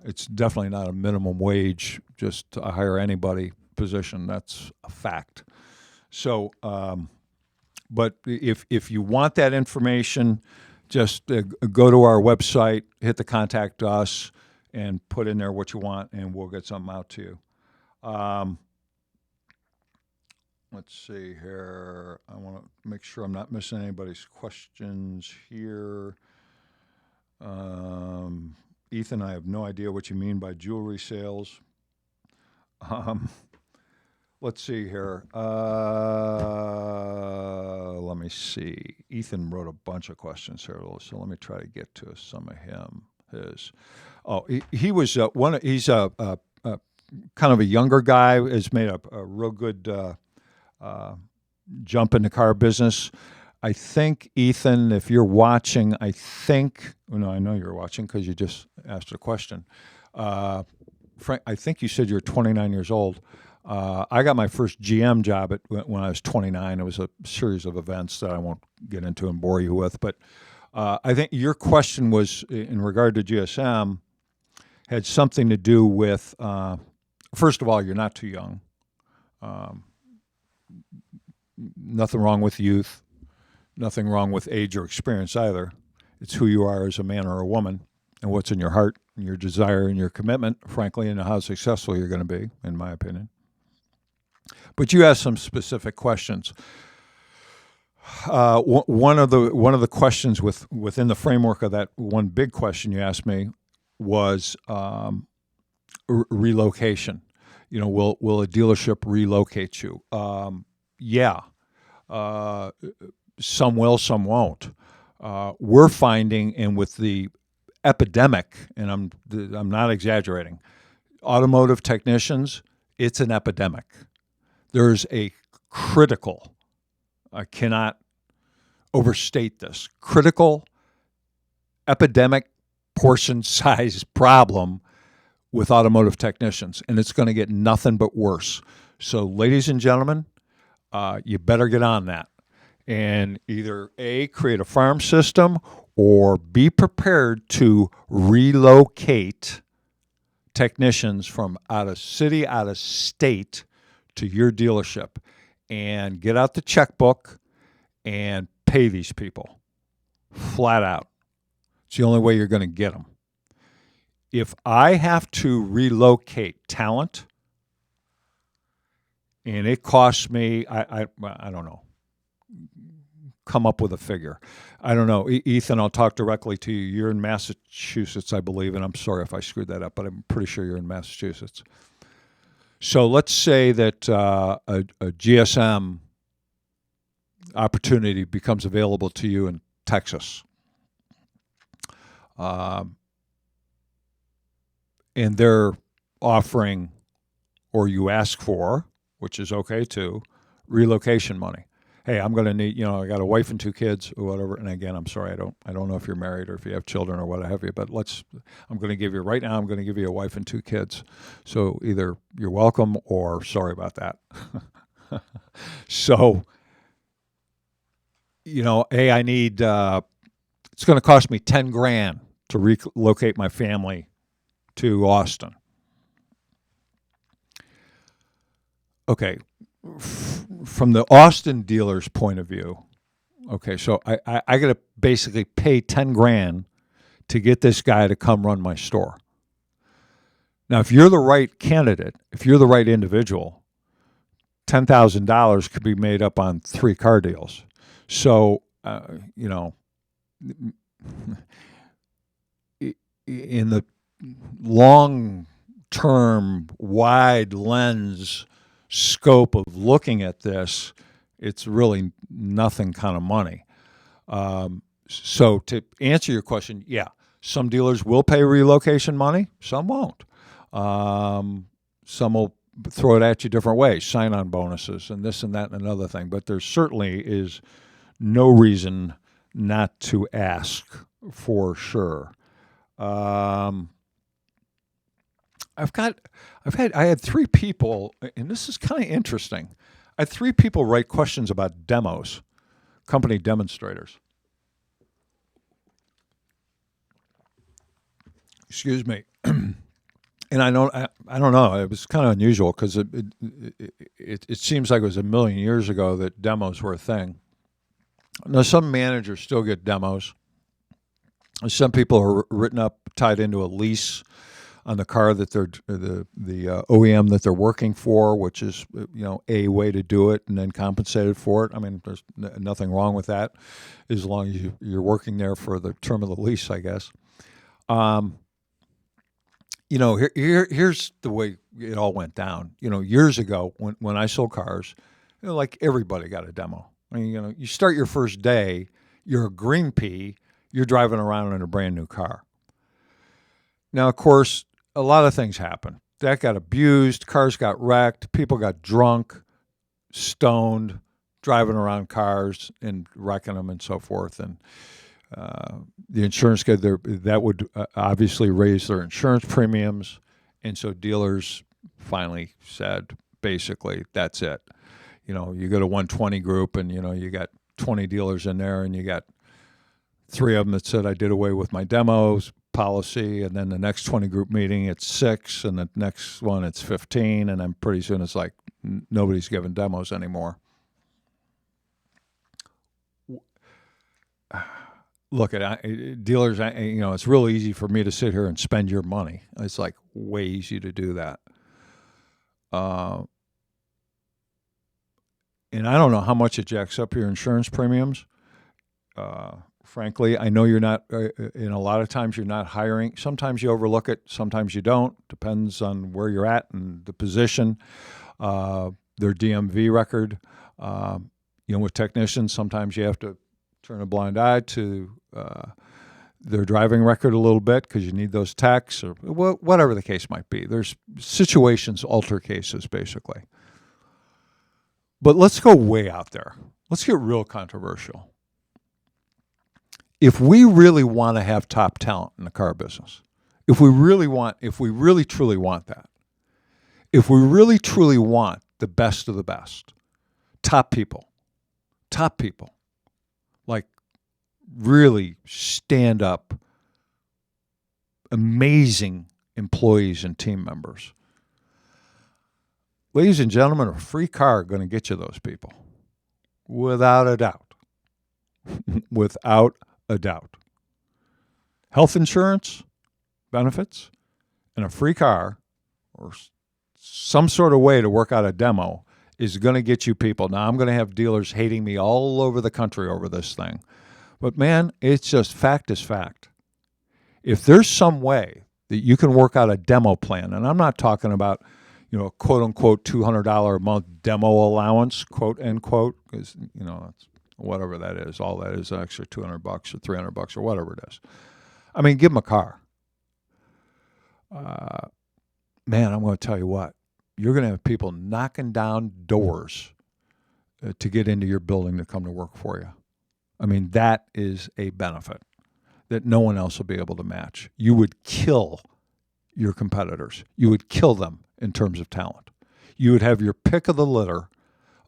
It's definitely not a minimum wage just to hire anybody position. That's a fact. So, but if you want that information, just go to our website, hit the contact us, and put in there what you want, and we'll get something out to you. Let's see here. I want to make sure I'm not missing anybody's questions here. Ethan, I have no idea what you mean by jewelry sales. Let's see here. Let me see. Ethan wrote a bunch of questions here, so let me try to get to some of his. Oh, he was he's a kind of a younger guy, has made a real good jump in the car business. I think, Ethan, if you're watching, I know you're watching because you just asked a question. Frank, I think you said you're 29 years old. I got my first GM job when I was 29. It was a series of events that I won't get into and bore you with. But I think your question was, in regard to GSM, had something to do with, first of all, you're not too young. Nothing wrong with youth. Nothing wrong with age or experience either. It's who you are as a man or a woman, and what's in your heart, and your desire, and your commitment, frankly, and how successful you're going to be, in my opinion. But you asked some specific questions. One of the questions within the framework of that one big question you asked me was relocation. Will a dealership relocate you? Yeah. Some will, some won't. We're finding, and with the epidemic, and I'm not exaggerating, automotive technicians, it's an epidemic. There's a critical, I cannot overstate this, critical epidemic portion size problem with automotive technicians, and it's going to get nothing but worse. So, ladies and gentlemen, you better get on that, and either A, create a farm system, or be prepared to relocate technicians from out of city, out of state to your dealership, and get out the checkbook and pay these people flat out. It's the only way you're going to get them. If I have to relocate talent, and it costs me, I don't know, come up with a figure. I don't know. Ethan, I'll talk directly to you. You're in Massachusetts, I believe, and I'm sorry if I screwed that up, but I'm pretty sure you're in Massachusetts. So let's say that a GSM opportunity becomes available to you in Texas. And they're offering, or you ask for, which is okay too, relocation money. Hey, I'm going to need, I got a wife and 2 kids or whatever. And again, I'm sorry, I don't know if you're married or if you have children or what have you, but I'm going to give you right now, I'm going to give you a wife and 2 kids. So either you're welcome or sorry about that. So, hey, I need, it's going to cost me $10,000 to relocate my family to Austin. Okay. From the Austin dealer's point of view, okay, so I got to basically pay $10,000 to get this guy to come run my store. Now, if you're the right candidate, if you're the right individual, $10,000 could be made up on 3 car deals. So, in the long-term, wide lens scope of looking at this, it's really nothing kind of money. So to answer your question, yeah, some dealers will pay relocation money, some won't. Some will throw it at you different ways, sign-on bonuses and this and that and another thing. But there certainly is no reason not to ask for sure. I had 3 people, and this is kind of interesting. I had 3 people write questions about demos, company demonstrators. Excuse me. And I don't know. It was kind of unusual because it seems like it was a million years ago that demos were a thing. Now, some managers still get demos. Some people are written up, tied into a lease on the car that they're the OEM that they're working for, which is a way to do it, and then compensated for it. I mean, there's nothing wrong with that, as long as you're working there for the term of the lease, I guess. Here's the way it all went down. Years ago when I sold cars, like everybody got a demo. I mean, you start your first day, you're a green pea, you're driving around in a brand new car. Now, of course, a lot of things happen. That got abused, cars got wrecked, people got drunk, stoned, driving around cars and wrecking them and so forth. And the insurance guy there, that would obviously raise their insurance premiums. And so dealers finally said, basically, that's it. You go to 120 group and, you got 20 dealers in there and you got 3 of them that said, I did away with my demos policy. And then the next 20 group meeting, it's 6. And the next one, it's 15. And then pretty soon it's like nobody's giving demos anymore. Look, at dealers, it's real easy for me to sit here and spend your money. It's like way easy to do that. And I don't know how much it jacks up your insurance premiums. Frankly, I know you're not, and a lot of times you're not hiring. Sometimes you overlook it, sometimes you don't. Depends on where you're at and the position, their DMV record. With technicians, sometimes you have to turn a blind eye to their driving record a little bit because you need those techs or whatever the case might be. There's situations alter cases, basically. But let's go way out there. Let's get real controversial. If we really want to have top talent in the car business, if we really truly want that, if we really truly want the best of the best, top people, like really stand up, amazing employees and team members. Ladies and gentlemen, a free car going to get you those people. Without a doubt. Without a doubt. Health insurance, benefits, and a free car or some sort of way to work out a demo is going to get you people. Now, I'm going to have dealers hating me all over the country over this thing. But, man, it's just fact is fact. If there's some way that you can work out a demo plan, and I'm not talking about, quote-unquote $200 a month demo allowance, quote-unquote, because, it's whatever that is. All that is an extra $200 or $300 or whatever it is. I mean, give them a car. Man, I'm going to tell you what. You're going to have people knocking down doors to get into your building to come to work for you. I mean, that is a benefit that no one else will be able to match. You would kill your competitors. You would kill them in terms of talent. You would have your pick of the litter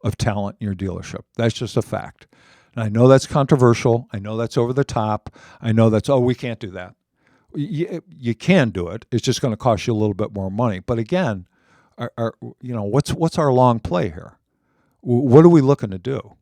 of talent in your dealership. That's just a fact. And I know that's controversial. I know that's over the top. I know that's, we can't do that. You can do it. It's just going to cost you a little bit more money. But again, what's our long play here? What are we looking to do?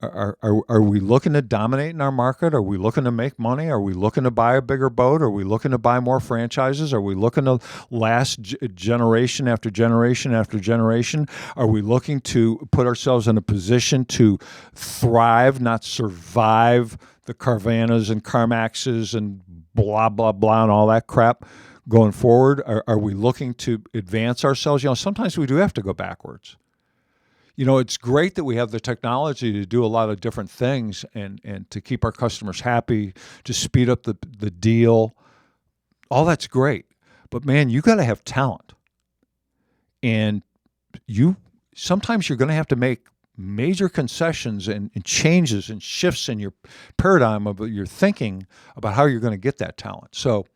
Are we looking to dominate in our market? Are we looking to make money? Are we looking to buy a bigger boat? Are we looking to buy more franchises? Are we looking to last generation after generation after generation? Are we looking to put ourselves in a position to thrive, not survive the Carvanas and CarMaxes and blah, blah, blah and all that crap? going forward? Are we looking to advance ourselves? Sometimes we do have to go backwards. It's great that we have the technology to do a lot of different things and to keep our customers happy, to speed up the deal. All that's great. But man, you got to have talent. And sometimes you're going to have to make major concessions and changes and shifts in your paradigm of your thinking about how you're going to get that talent. So,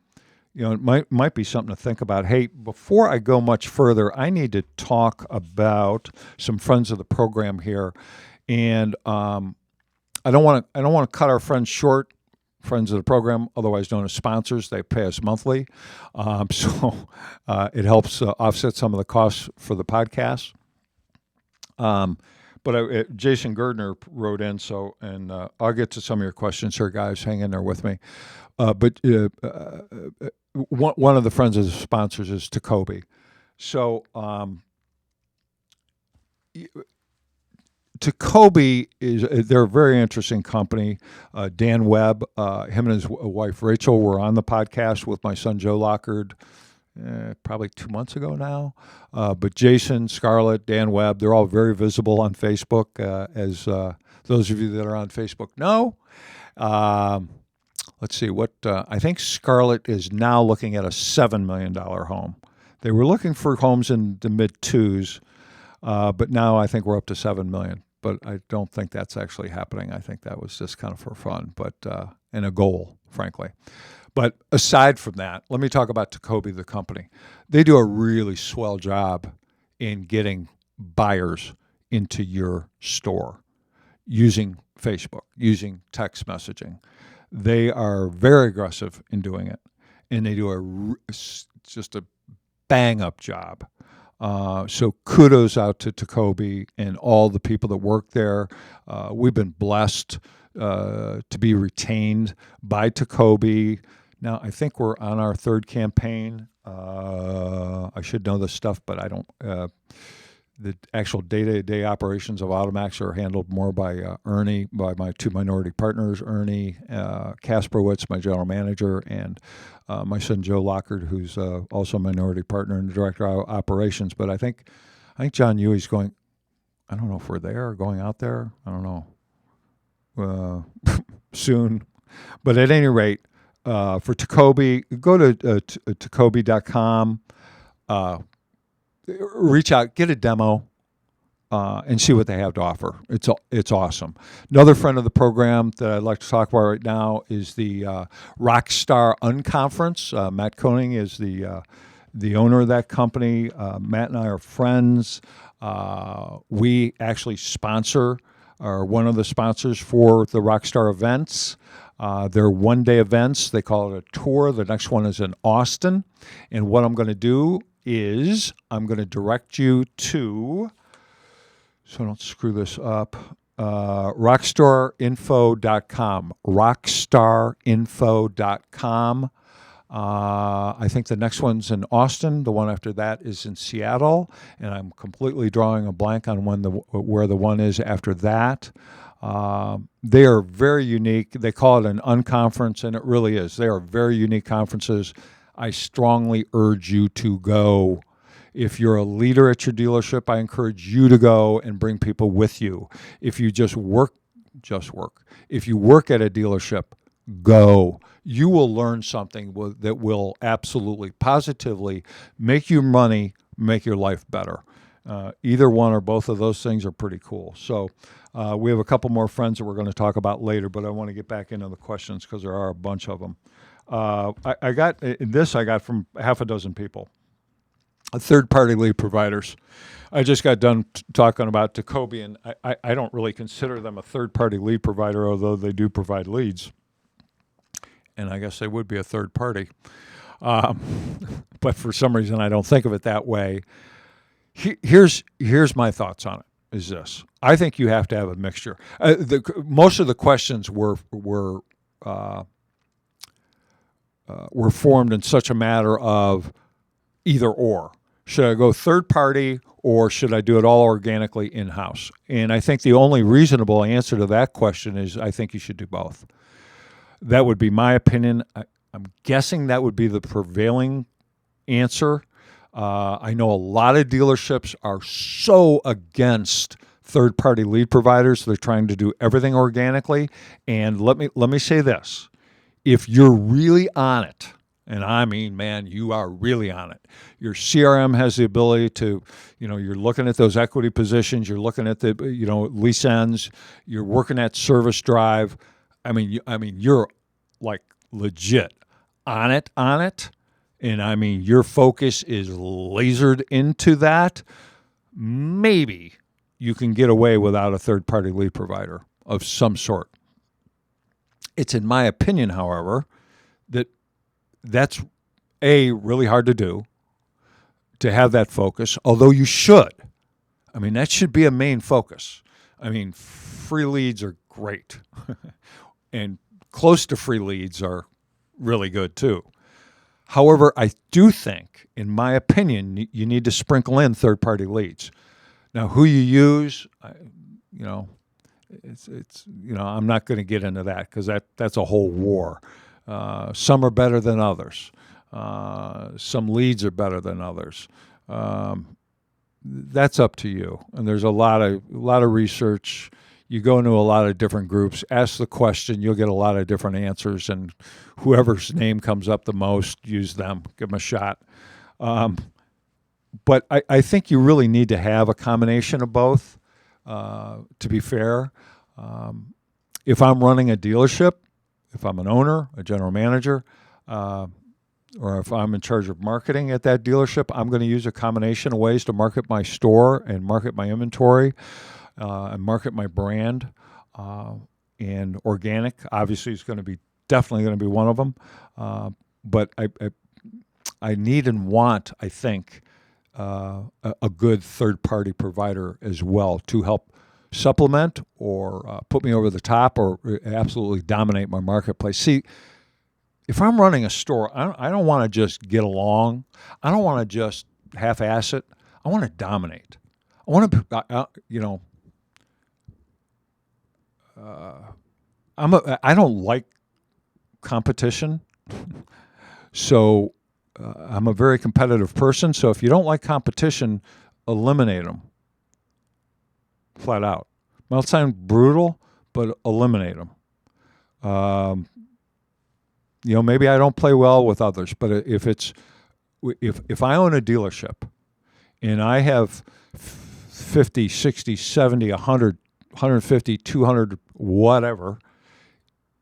it might be something to think about. Hey, before I go much further, I need to talk about some friends of the program here, and I don't want to cut our friends short. Friends of the program, otherwise known as sponsors, they pay us monthly, so it helps offset some of the costs for the podcast. But Jason Gerdner wrote in, and I'll get to some of your questions here, guys. Hang in there with me. But one of the friends of the sponsors is Tacoby. So Tacoby they're a very interesting company. Dan Webb, him and his wife Rachel were on the podcast with my son Joe Lockard probably 2 months ago now. But Jason, Scarlett, Dan Webb, they're all very visible on Facebook, as those of you that are on Facebook know. Let's see, I think Scarlett is now looking at a $7 million home. They were looking for homes in the mid-2s, but now I think we're up to $7 million. But I don't think that's actually happening. I think that was just kind of for fun, and a goal, frankly. But aside from that, let me talk about Tacoby, the company. They do a really swell job in getting buyers into your store using Facebook, using text messaging. They are very aggressive in doing it, and they do just a bang-up job. So kudos out to Tacoby and all the people that work there. We've been blessed to be retained by Tacoby. Now, I think we're on our third campaign. I should know this stuff, but I don't. The actual day-to-day operations of AutoMax are handled more by Ernie, by my two minority partners, Ernie Kasperwitz, my general manager, and my son Joe Lockard, who's also a minority partner and the director of operations. But I think John Huey's going. I don't know if we're there or going out there. I don't know. Soon, but at any rate, for Tacoby, go to tacoby.com. Reach out, get a demo, and see what they have to offer. It's awesome. Another friend of the program that I'd like to talk about right now is the Rockstar Unconference. Matt Koenig is the owner of that company. Matt and I are friends. We actually are one of the sponsors for the Rockstar events. They're one-day events. They call it a tour. The next one is in Austin. And what I'm going to do is I'm going to direct you to, so don't screw this up, rockstarinfo.com. Rockstarinfo.com. I think the next one's in Austin. The one after that is in Seattle. And I'm completely drawing a blank on where the one is after that. They are very unique. They call it an unconference, and it really is. They are very unique conferences. I strongly urge you to go. If you're a leader at your dealership, I encourage you to go and bring people with you. If you just work. If you work at a dealership, go. You will learn something that will absolutely, positively make you money, make your life better. Either one or both of those things are pretty cool. So we have a couple more friends that we're going to talk about later, but I want to get back into the questions because there are a bunch of them. I got from half a dozen people. Third-party lead providers. I just got done talking about Tacoby, and I don't really consider them a third-party lead provider, although they do provide leads. And I guess they would be a third party. But for some reason, I don't think of it that way. Here's my thoughts on it, is this. I think you have to have a mixture. Most of the questions were formed in such a matter of either or. Should I go third party or should I do it all organically in-house? And I think the only reasonable answer to that question is I think you should do both. That would be my opinion. I'm guessing that would be the prevailing answer. I know a lot of dealerships are so against third-party lead providers. They're trying to do everything organically. And let me say this: if you're really on it, and I mean, man, you are really on it. Your CRM has the ability to, you're looking at those equity positions, you're looking at the, lease ends, you're working at service drive. I mean, you're like legit on it, and I mean, your focus is lasered into that. Maybe you can get away without a third-party lead provider of some sort. It's in my opinion, however, that's really hard to do, to have that focus, although you should. I mean, that should be a main focus. I mean, free leads are great, and close to free leads are really good too. However, I do think, in my opinion, you need to sprinkle in third-party leads. Now, who you use, I'm not going to get into that because that's a whole war. Some are better than others. Some leads are better than others. That's up to you. And there's a lot of research. You go into a lot of different groups, ask the question, you'll get a lot of different answers, and whoever's name comes up the most, use them, give them a shot. But I think you really need to have a combination of both, to be fair. If I'm running a dealership, if I'm an owner, a general manager, or if I'm in charge of marketing at that dealership, I'm going to use a combination of ways to market my store and market my inventory, and market my brand. And organic, obviously, is definitely going to be one of them. But I need and want, I think, a good third-party provider as well to help supplement or put me over the top or absolutely dominate my marketplace. See, if I'm running a store, I don't want to just get along. I don't want to just half-ass it. I want to dominate. I want to, I don't like competition. So I'm a very competitive person. So if you don't like competition, eliminate them. Flat out. Might sound brutal, but eliminate them. Maybe I don't play well with others, but if I own a dealership and I have 50, 60, 70, 100, 150, 200, whatever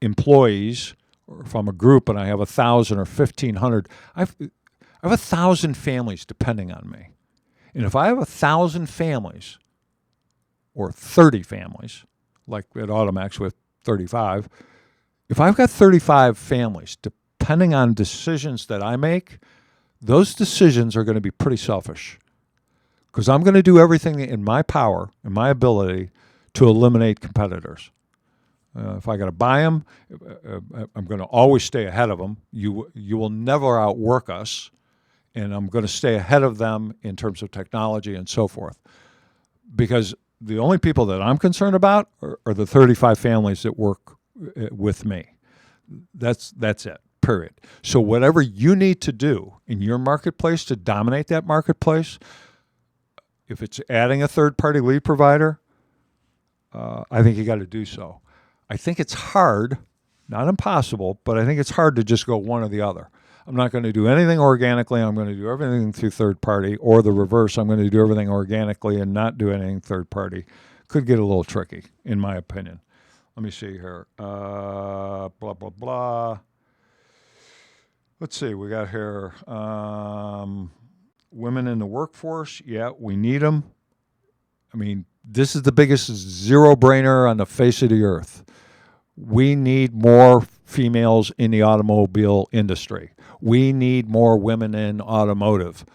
employees, or if I'm a group and I have 1,000 or 1,500, I have 1,000 families depending on me. And if I have 1,000 families or 30 families, like at AutoMax with 35, if I've got 35 families depending on decisions that I make, those decisions are going to be pretty selfish, because I'm going to do everything in my power and my ability to eliminate competitors. If I got to buy them, I'm going to always stay ahead of them. You will never outwork us, and I'm going to stay ahead of them in terms of technology and so forth. Because the only people that I'm concerned about are the 35 families that work with me. That's it, period. So whatever you need to do in your marketplace to dominate that marketplace, if it's adding a third-party lead provider, I think you got to do so. I think it's hard, not impossible, but I think it's hard to just go one or the other. I'm not going to do anything organically. I'm going to do everything through third party, or the reverse. I'm going to do everything organically and not do anything third party. Could get a little tricky, in my opinion. Let me see here. Blah, blah, blah. Let's see. We got here women in the workforce. Yeah, we need them. I mean, this is the biggest zero-brainer on the face of the earth. We need more females in the automobile industry. We need more women in automotive.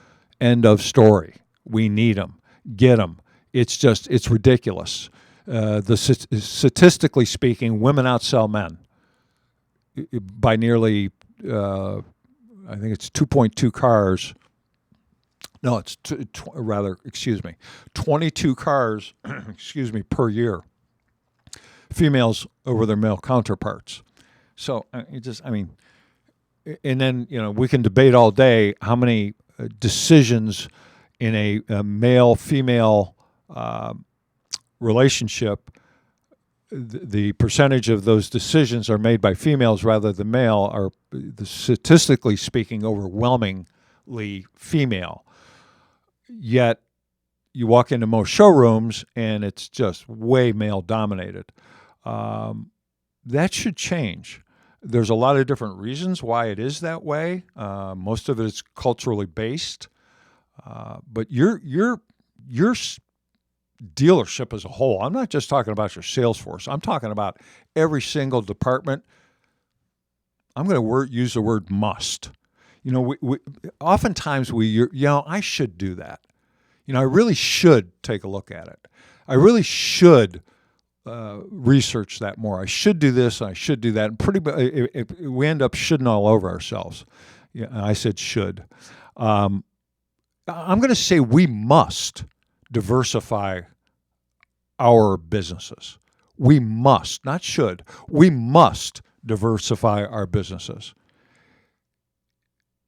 End of story. We need them. Get them. It's ridiculous. Statistically speaking, women outsell men by nearly, I think it's 2.2 cars. No, it's 22 cars, per year. Females over their male counterparts. So and then, we can debate all day how many decisions in a male-female relationship, the percentage of those decisions are made by females rather than male are, statistically speaking, overwhelmingly female. Yet you walk into most showrooms and it's just way male dominated. That should change. There's a lot of different reasons why it is that way. Most of it is culturally based. But your dealership as a whole, I'm not just talking about your sales force. I'm talking about every single department. I'm going to use the word must. Oftentimes I should do that. I really should take a look at it. I really should research that more. I should do this, and I should do that. And we end up shoulding all over ourselves. Yeah, I said should. I'm going to say we must diversify our businesses. We must, not should. We must diversify our businesses.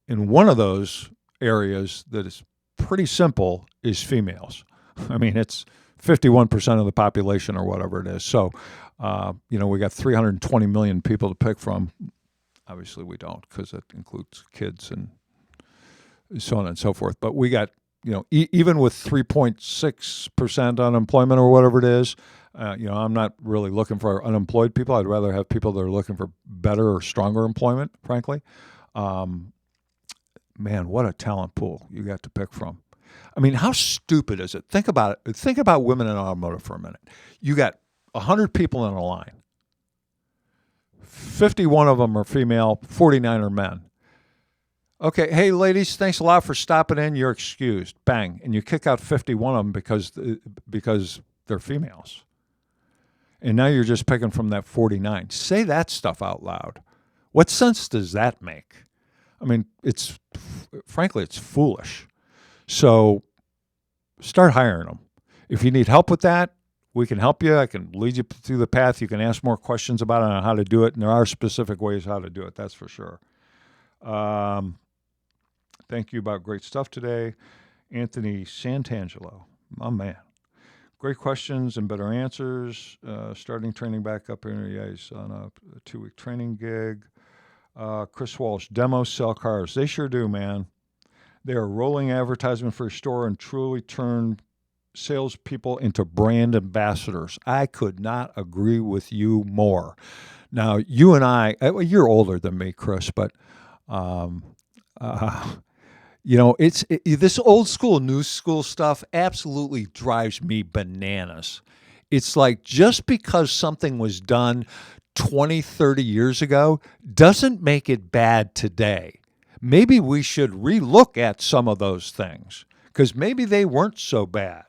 And one of those areas that is pretty simple is females. I mean, it's 51% of the population or whatever it is. So, we got 320 million people to pick from. Obviously, we don't, because it includes kids and so on and so forth. But we got, even with 3.6% unemployment or whatever it is, I'm not really looking for unemployed people. I'd rather have people that are looking for better or stronger employment, frankly. Man, what a talent pool you got to pick from. I mean, how stupid is it? Think about it. Think about women in automotive for a minute. You got 100 people in a line. 51 of them are female, 49 are men. Okay, hey, ladies, thanks a lot for stopping in. You're excused. Bang. And you kick out 51 of them because they're females. And now you're just picking from that 49. Say that stuff out loud. What sense does that make? I mean, frankly, it's foolish. So start hiring them. If you need help with that, we can help you. I can lead you through the path. You can ask more questions about it on how to do it. And there are specific ways how to do it. That's for sure. Thank you about great stuff today. Anthony Santangelo, my man. Great questions and better answers. Starting training back up here. Yeah, he's on a 2-week training gig. Chris Walsh, demos sell cars. They sure do, man. They are rolling advertisement for your store and truly turn salespeople into brand ambassadors. I could not agree with you more. Now, you and I, you're older than me, Chris, but it's this old school, new school stuff absolutely drives me bananas. It's like just because something was done 20, 30 years ago doesn't make it bad today. Maybe we should relook at some of those things because maybe they weren't so bad.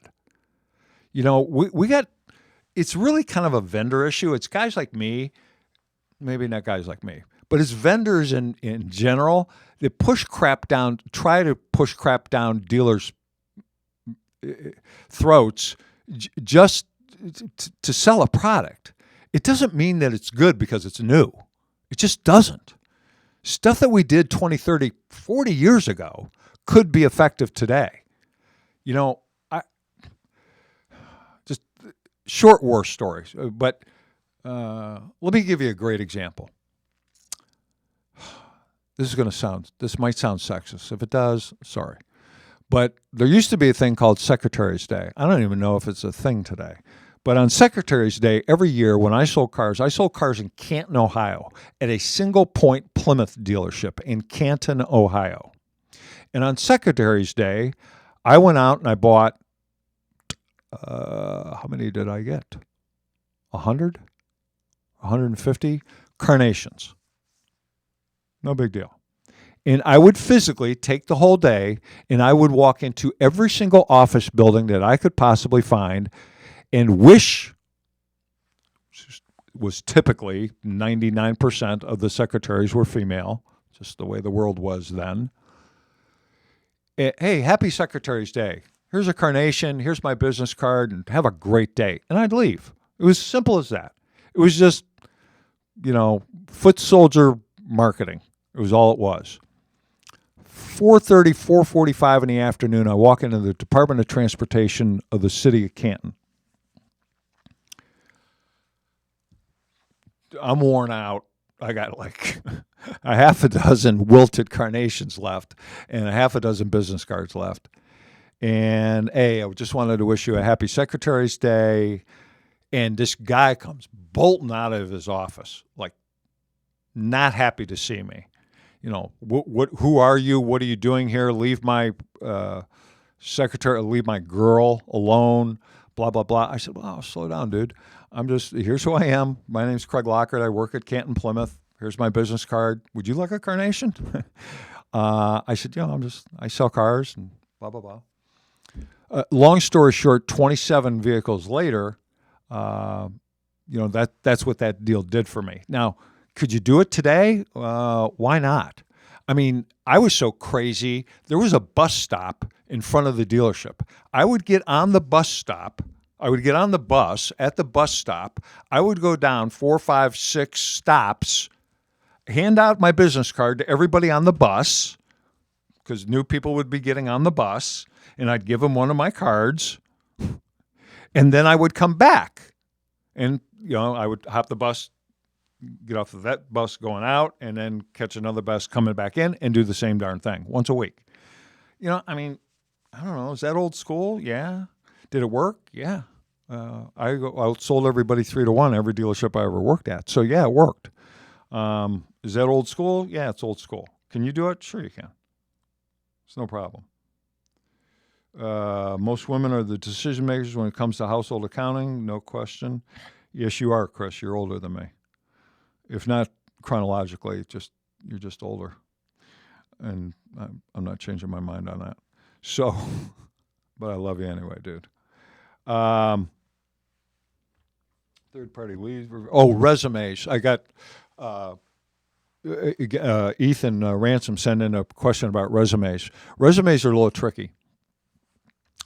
We got, it's really kind of a vendor issue. It's guys like me, maybe not guys like me, but it's vendors in general that try to push crap down dealers' throats just to sell a product. It doesn't mean that it's good because it's new. It just doesn't. Stuff that we did 20, 30, 40 years ago could be effective today. Just short war stories. But let me give you a great example. This might sound sexist. If it does, sorry. But there used to be a thing called Secretary's Day. I don't even know if it's a thing today. But on Secretary's Day, every year when I sold cars in Canton, Ohio, at a single point Plymouth dealership in Canton, Ohio. And on Secretary's Day, I went out and I bought, how many did I get? 100? 150 carnations. No big deal. And I would physically take the whole day and I would walk into every single office building that I could possibly find and wish, was typically 99% of the secretaries were female, just the way the world was then. Hey, happy Secretary's Day. Here's a carnation. Here's my business card, and have a great day. And I'd leave. It was simple as that. It was just, foot soldier marketing. It was all it was. 4:30, 4:45 in the afternoon, I walk into the Department of Transportation of the city of Canton. I'm worn out. I got like a half a dozen wilted carnations left and a half a dozen business cards left. And I just wanted to wish you a happy Secretary's Day. And this guy comes bolting out of his office, like not happy to see me. Who are you? What are you doing here? Leave my secretary, leave my girl alone, blah, blah, blah. I said, well, slow down, dude. Here's who I am. My name's Craig Lockhart. I work at Canton, Plymouth. Here's my business card. Would you like a carnation? I said, I sell cars and blah, blah, blah. Long story short, 27 vehicles later, that's what that deal did for me. Now, could you do it today? Why not? I mean, I was so crazy. There was a bus stop in front of the dealership. I would get on the bus stop. I would get on the bus at the bus stop. I would go down 4, 5, 6 stops, hand out my business card to everybody on the bus because new people would be getting on the bus, and I'd give them one of my cards, and then I would come back. And, I would hop the bus, get off of that bus going out, and then catch another bus coming back in and do the same darn thing once a week. I mean, I don't know. Is that old school? Yeah. Did it work? Yeah. I sold everybody 3-to-1, every dealership I ever worked at. So, yeah, it worked. Is that old school? Yeah, it's old school. Can you do it? Sure you can. It's no problem. Most women are the decision makers when it comes to household accounting. No question. Yes, you are, Chris. You're older than me. If not chronologically, you're just older. And I'm not changing my mind on that. So, but I love you anyway, dude. Third-party leads. Resumes. I got Ethan Ransom sent in a question about resumes. Resumes are a little tricky.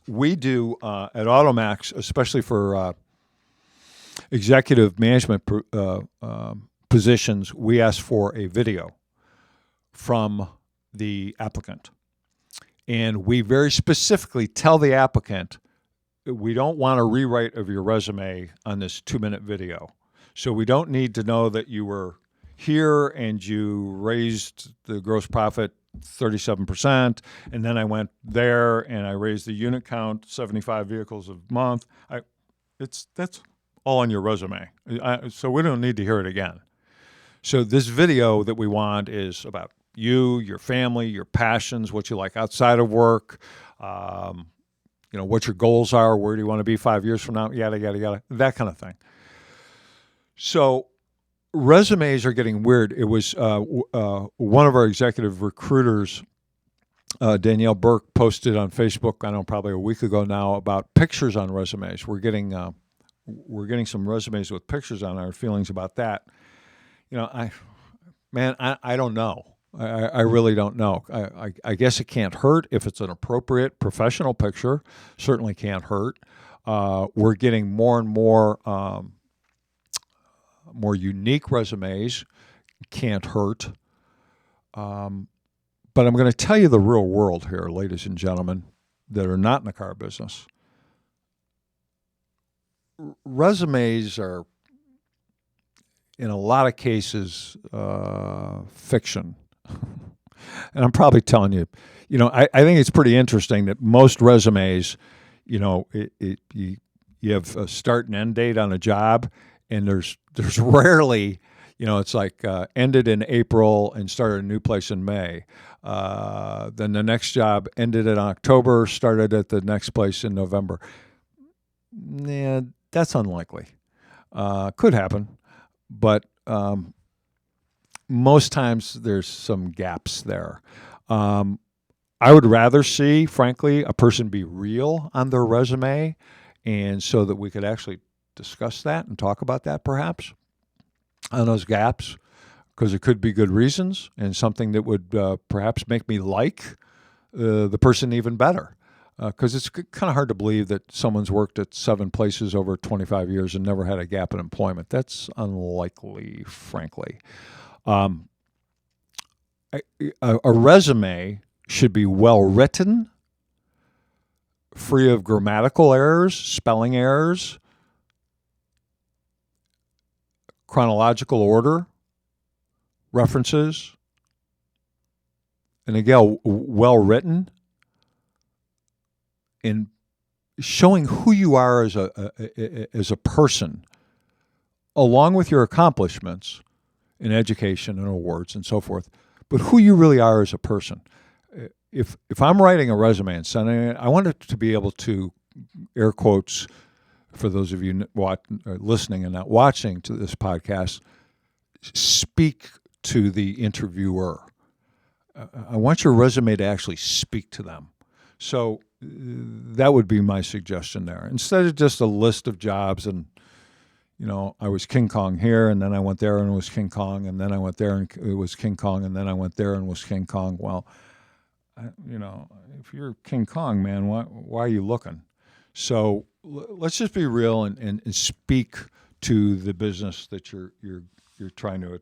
We do at AutoMax, especially for executive management positions, we ask for a video from the applicant. And we very specifically tell the applicant, we don't want a rewrite of your resume on this 2-minute video. So we don't need to know that you were here and you raised the gross profit 37%, and then I went there and I raised the unit count 75 vehicles a month. That's all on your resume. So we don't need to hear it again. So this video that we want is about you, your family, your passions, what you like outside of work, what your goals are, where do you want to be 5 years from now, yada, yada, yada, that kind of thing. So resumes are getting weird. It was one of our executive recruiters, Danielle Burke, posted on Facebook, I don't know, probably a week ago now, about pictures on resumes. We're getting some resumes with pictures on. Our feelings about that. I don't know. I really don't know. I guess it can't hurt if it's an appropriate professional picture. Certainly can't hurt. We're getting more and more unique resumes. Can't hurt. But I'm going to tell you the real world here, ladies and gentlemen, that are not in the car business. Resumes are, in a lot of cases, fiction. And I'm probably telling you, I think it's pretty interesting that most resumes, you have a start and end date on a job, and there's rarely, it's like ended in April and started a new place in May. Then the next job ended in October, started at the next place in November. Yeah, that's unlikely. Could happen, but most times there's some gaps there. I would rather see, frankly, a person be real on their resume, and so that we could actually discuss that and talk about that perhaps on those gaps, because it could be good reasons and something that would perhaps make me like the person even better. Because it's kind of hard to believe that someone's worked at 7 places over 25 years and never had a gap in employment. That's unlikely, frankly. a resume should be well written, free of grammatical errors, spelling errors, chronological order, references, and again, well written, and showing who you are as a person, along with your accomplishments in education and awards and so forth, but who you really are as a person. If I'm writing a resume and sending it, I want it to be able to, air quotes, for those of you listening and not watching to this podcast, speak to the interviewer. I want your resume to actually speak to them. So that would be my suggestion there. Instead of just a list of jobs and, I was King Kong here, and then I went there and it was King Kong, and then I went there and it was King Kong, and then I went there and it was King Kong. Well, if you're King Kong, man, why are you looking? So let's just be real and speak to the business that you're trying to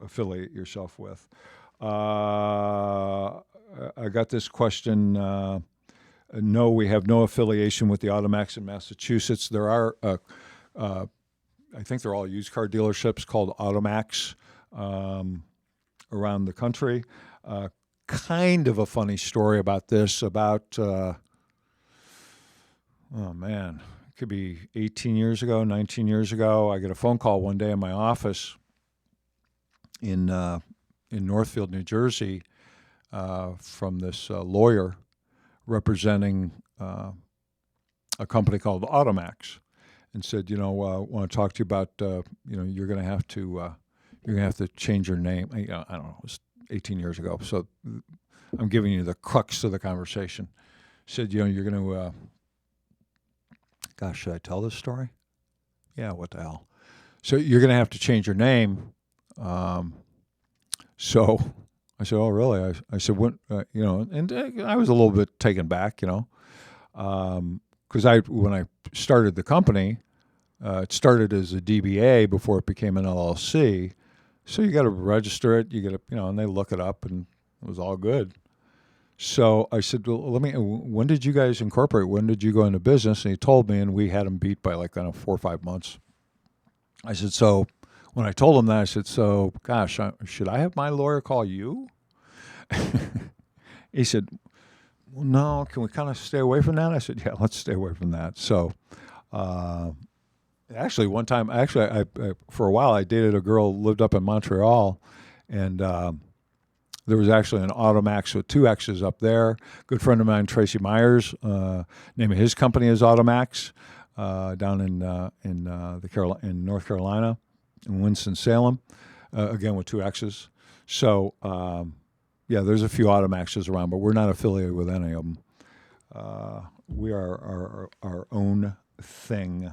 affiliate yourself with. I got this question. No, we have no affiliation with the AutoMax in Massachusetts. There are, I think they're all used car dealerships called AutoMax around the country. Kind of a funny story about this. It could be 18 years ago, 19 years ago. I get a phone call one day in my office in Northfield, New Jersey, from this lawyer representing a company called AutoMax, and said, want to talk to you about, you're going to have to change your name. I don't know. It was 18 years ago, so I'm giving you the crux of the conversation. Said, you're going to. Gosh, should I tell this story? Yeah, what the hell? So you're going to have to change your name. So I said, oh, really? I said, when, and I was a little bit taken back, because when I started the company, it started as a DBA before it became an LLC. So you got to register it, and they look it up, and it was all good. So I said, well, when did you guys incorporate? When did you go into business? And he told me, and we had him beat by 4 or 5 months. I said, so when I told him that, I said, so, gosh, should I have my lawyer call you? He said, well, no, can we kind of stay away from that? I said, yeah, let's stay away from that. So actually, one time, I for a while, I dated a girl who lived up in Montreal, and there was actually an AutoMax with 2 X's up there. Good friend of mine, Tracy Myers, name of his company is AutoMax, down in North Carolina, in Winston-Salem, again with 2 X's. So, there's a few AutoMaxes around, but we're not affiliated with any of them. We are our own thing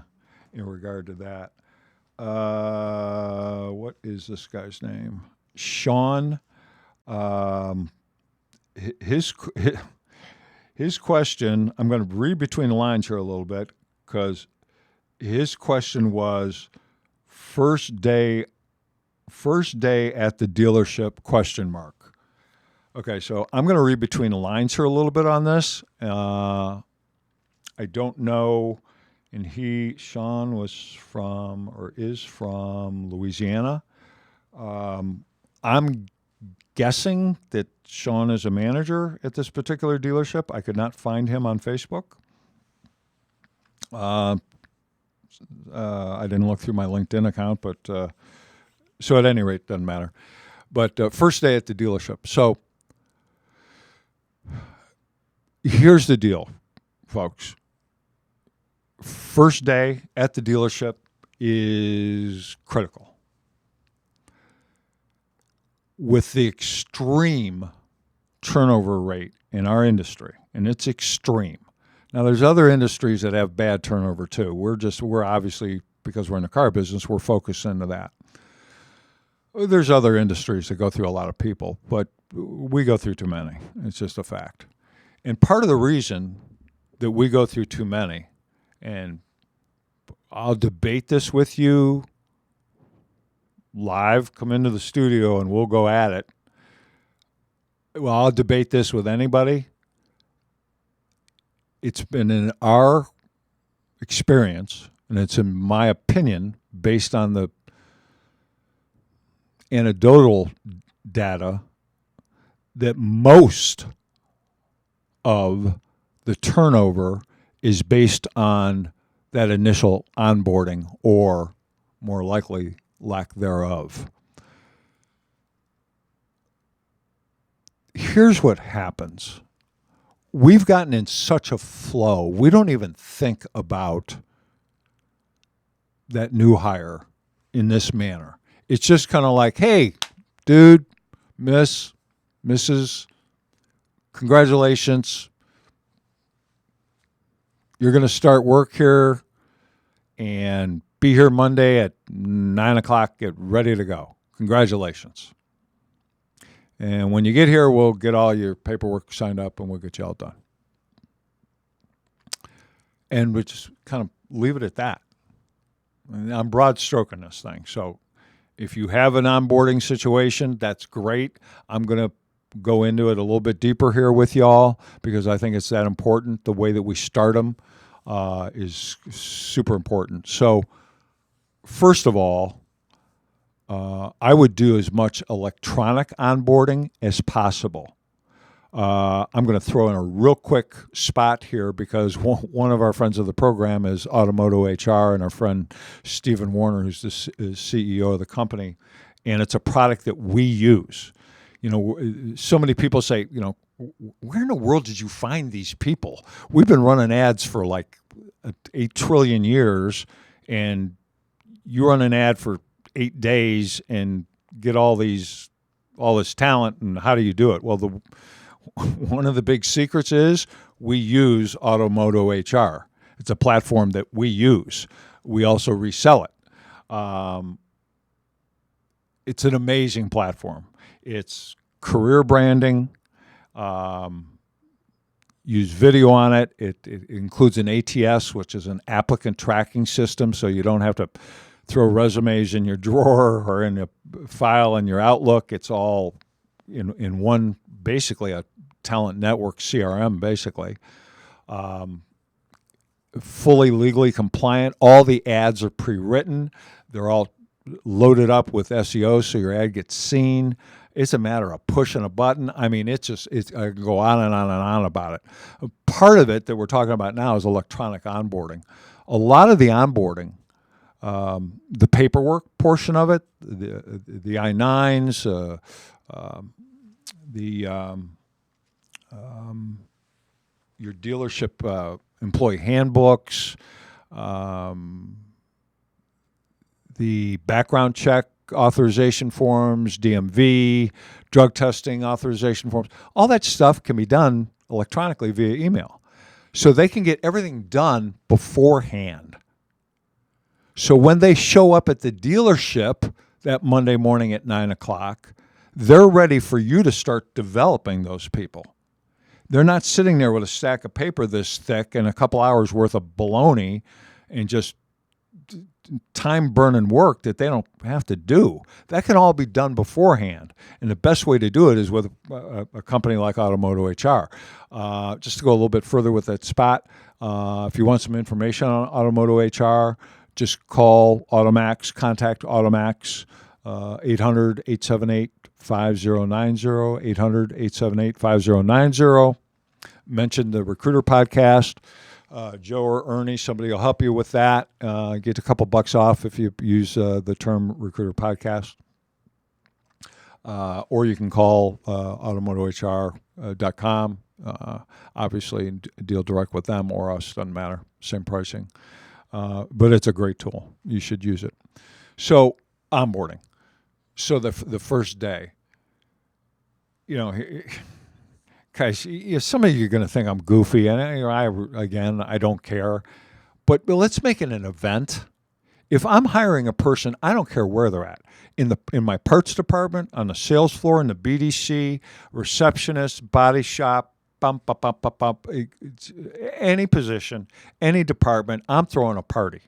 in regard to that. What is this guy's name? Sean. His question, I'm going to read between the lines here a little bit, because his question was first day at the dealership ? Okay, so I'm going to read between the lines here a little bit on this. I don't know, and Sean was from, or is from, Louisiana. I'm guessing that Sean is a manager at this particular dealership. I could not find him on Facebook. I didn't look through my LinkedIn account, but so at any rate, doesn't matter. But first day at the dealership. So here's the deal, folks. First day at the dealership is critical. With the extreme turnover rate in our industry, and it's extreme. Now, there's other industries that have bad turnover too. We're obviously, because we're in the car business, we're focused into that. There's other industries that go through a lot of people, but we go through too many. It's just a fact. And part of the reason that we go through too many, and I'll debate this with you live, come into the studio and we'll go at it. well, I'll debate this with anybody. It's been in our experience, and it's in my opinion, based on the anecdotal data, that most of the turnover is based on that initial onboarding or more likely lack thereof. Here's what happens. We've gotten in such a flow, we don't even think about that new hire in this manner. It's just kind of like, hey, dude, miss, Mrs., congratulations. You're going to start work here and be here Monday at 9 o'clock. Get ready to go. Congratulations. And when you get here, we'll get all your paperwork signed up and we'll get you all done. And we just kind of leave it at that. And I'm broad stroking this thing. So if you have an onboarding situation, that's great. I'm going to go into it a little bit deeper here with y'all because I think it's that important. The way that we start them is super important. So first of all, I would do as much electronic onboarding as possible. I'm going to throw in a real quick spot here because one of our friends of the program is Automotive HR, and our friend Stephen Warner, who's the CEO of the company, and it's a product that we use. You know, so many people say, you know, where in the world did you find these people? We've been running ads for like 8 trillion years, and you run an ad for 8 days and get all this talent, and how do you do it? Well, one of the big secrets is we use Automotive HR. It's a platform that we use. We also resell it. It's an amazing platform. It's career branding. Use video on it. It includes an ATS, which is an applicant tracking system, so you don't have to throw resumes in your drawer or in a file in your Outlook. It's all in one, basically a talent network CRM, basically. Fully legally compliant. All the ads are pre-written. They're all loaded up with SEO, so your ad gets seen. It's a matter of pushing a button. I mean, I can go on and on and on about it. Part of it that we're talking about now is electronic onboarding. A lot of the onboarding, the paperwork portion of it, the I-9s, your dealership employee handbooks, the background check authorization forms, DMV, drug testing authorization forms, all that stuff can be done electronically via email. So they can get everything done beforehand. So when they show up at the dealership that Monday morning at 9 o'clock, they're ready for you to start developing those people. They're not sitting there with a stack of paper this thick and a couple hours worth of baloney and just time-burning work that they don't have to do. That can all be done beforehand. And the best way to do it is with a company like Automotive HR. Just to go a little bit further with that spot, if you want some information on Automotive HR, just call AutoMax, contact AutoMax, 800-878-5090, 800-878-5090. Mention the Recruiter Podcast. Joe or Ernie, somebody will help you with that. Get a couple bucks off if you use the term Recruiter Podcast. Or you can call automotivehr.com, obviously, and deal direct with them or us, doesn't matter, same pricing. But it's a great tool. You should use it. So, onboarding. So the first day, you know, guys, some of you are going to think I'm goofy, and I don't care. But let's make it an event. If I'm hiring a person, I don't care where they're at. In my parts department, on the sales floor, in the BDC, receptionist, body shop, any position, any department, I'm throwing a party.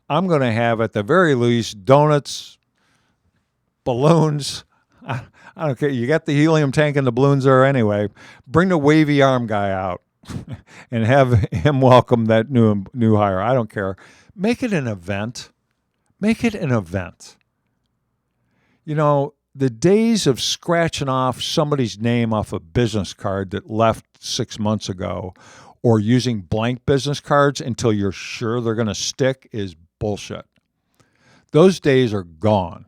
I'm going to have, at the very least, donuts, balloons. I don't care. You got the helium tank and the balloons there anyway. Bring the wavy arm guy out and have him welcome that new hire. I don't care. Make it an event. Make it an event. You know, the days of scratching off somebody's name off a business card that left 6 months ago or using blank business cards until you're sure they're going to stick is bullshit. Those days are gone.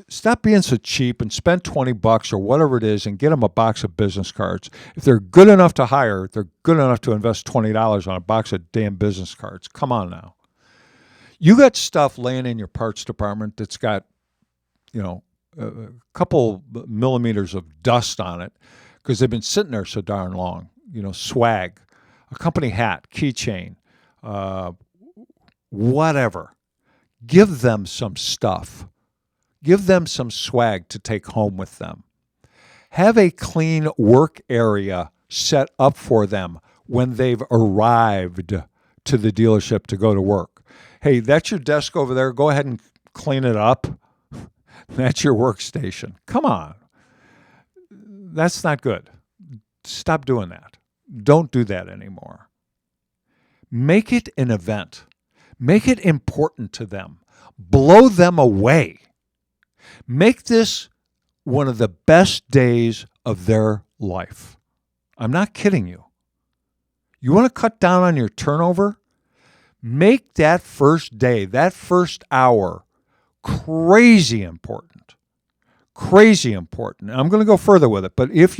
Stop being so cheap and spend $20 or whatever it is and get them a box of business cards. If they're good enough to hire, they're good enough to invest $20 on a box of damn business cards. Come on now. You got stuff laying in your parts department that's got, you know, a couple millimeters of dust on it because they've been sitting there so darn long. You know, swag, a company hat, keychain, whatever. Give them some stuff. Give them some swag to take home with them. Have a clean work area set up for them when they've arrived to the dealership to go to work. Hey, that's your desk over there. Go ahead and clean it up. That's your workstation. Come on. That's not good. Stop doing that. Don't do that anymore. Make it an event. Make it important to them. Blow them away. Make this one of the best days of their life. I'm not kidding you. You want to cut down on your turnover? Make that first day, that first hour, crazy important. Crazy important. And I'm going to go further with it, but if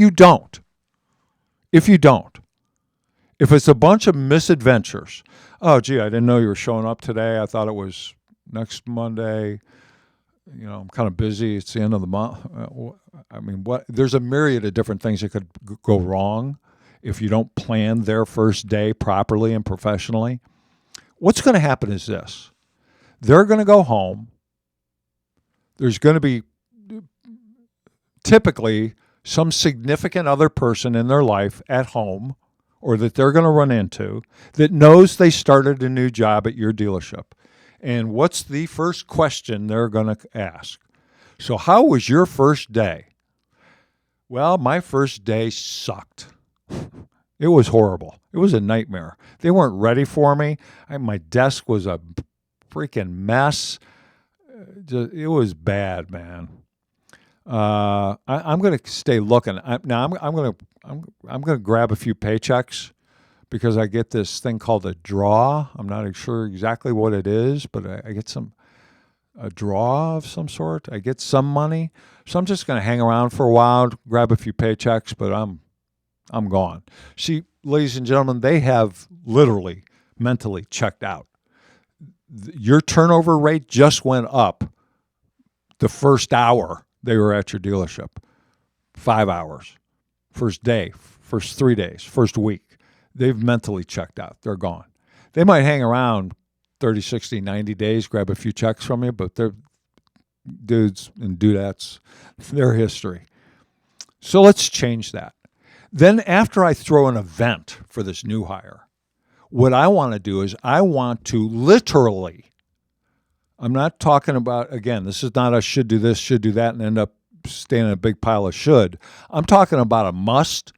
it's a bunch of misadventures, oh, gee, I didn't know you were showing up today. I thought it was next Monday. You know, I'm kind of busy. It's the end of the month. I mean, there's a myriad of different things that could go wrong if you don't plan their first day properly and professionally. What's going to happen is this. They're going to go home. There's going to be typically some significant other person in their life at home or that they're going to run into that knows they started a new job at your dealership. And what's the first question they're going to ask? So how was your first day? Well, my first day sucked. It was horrible. It was a nightmare. They weren't ready for me. My desk was a freaking mess. It was bad, man. I'm going to stay looking. I'm going to grab a few paychecks because I get this thing called a draw. I'm not sure exactly what it is, but I get a draw of some sort. I get some money. So I'm just going to hang around for a while, grab a few paychecks, but I'm gone. See, ladies and gentlemen, they have literally mentally checked out. Your turnover rate just went up the first hour they were at your dealership. 5 hours. First day, first 3 days, first week. They've mentally checked out. They're gone. They might hang around 30, 60, 90 days, grab a few checks from you, but they're dudes and dudettes. Their history. So let's change that. Then after I throw an event for this new hire, what I want to do is I want to literally, I'm not talking about, again, this is not a should do this, should do that, and end up staying in a big pile of should. I'm talking about a must.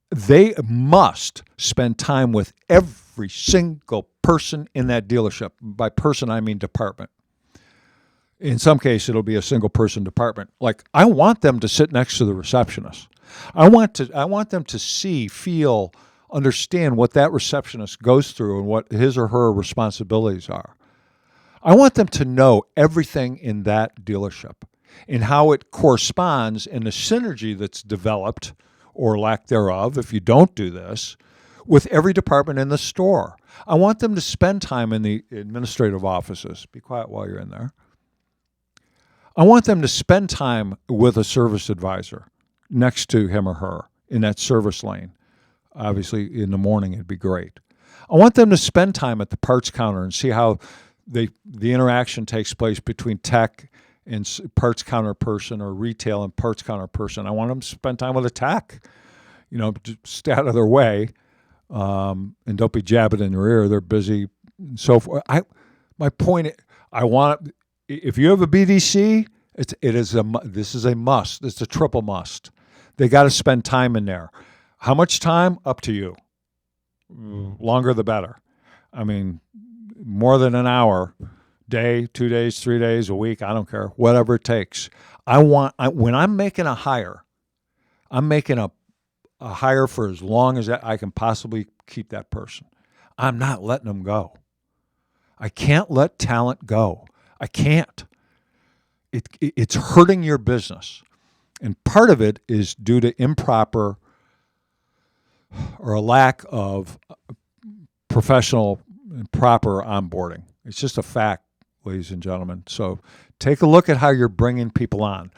They must spend time with every single person in that dealership. By person, I mean department. In some case, it'll be a single person department. Like, I want them to sit next to the receptionist. I want them to see, feel, understand what that receptionist goes through and what his or her responsibilities are. I want them to know everything in that dealership and how it corresponds in the synergy that's developed, or lack thereof, if you don't do this, with every department in the store. I want them to spend time in the administrative offices. Be quiet while you're in there. I want them to spend time with a service advisor next to him or her in that service lane. Obviously, in the morning, it'd be great. I want them to spend time at the parts counter and see how the interaction takes place between tech and parts counter person, or retail and parts counter person. I want them to spend time with a tech. You know, just stay out of their way, and don't be jabbing in their ear. They're busy and so forth. My point, I want, if you have a BDC This is a must. It's a triple must. They got to spend time in there. How much time? Up to you. Longer the better. I mean, more than an hour, day, 2 days, 3 days, a week, I don't care, whatever it takes. When I'm making a hire, I'm making a hire for as long as I can possibly keep that person. I'm not letting them go. I can't let talent go. I can't. It's hurting your business. And part of it is due to improper or a lack of professional and proper onboarding. It's just a fact, ladies and gentlemen. So take a look at how you're bringing people on.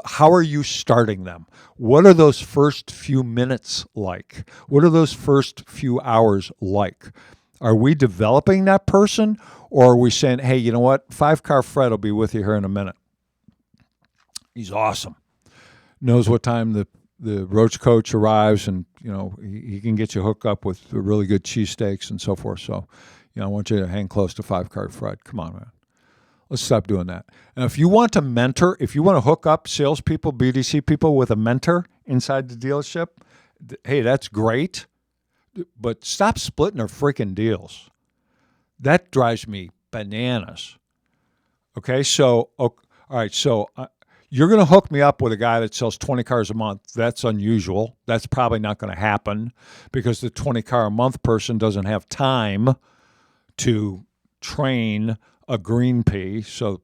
How are you starting them? What are those first few minutes like? What are those first few hours like? Are we developing that person, or are we saying, hey, you know what? 5-car Fred will be with you here in a minute. He's awesome. Knows what time the roach coach arrives, and he can get you hooked up with really good cheesesteaks and so forth. So, I want you to hang close to 5-car Fred. Come on, man. Let's stop doing that. And if you want to mentor, if you want to hook up salespeople, BDC people with a mentor inside the dealership, hey, that's great. But stop splitting their freaking deals. That drives me bananas. Okay, so, all right, so you're going to hook me up with a guy that sells 20 cars a month. That's unusual. That's probably not going to happen because the 20-car a month person doesn't have time to train a green pea. So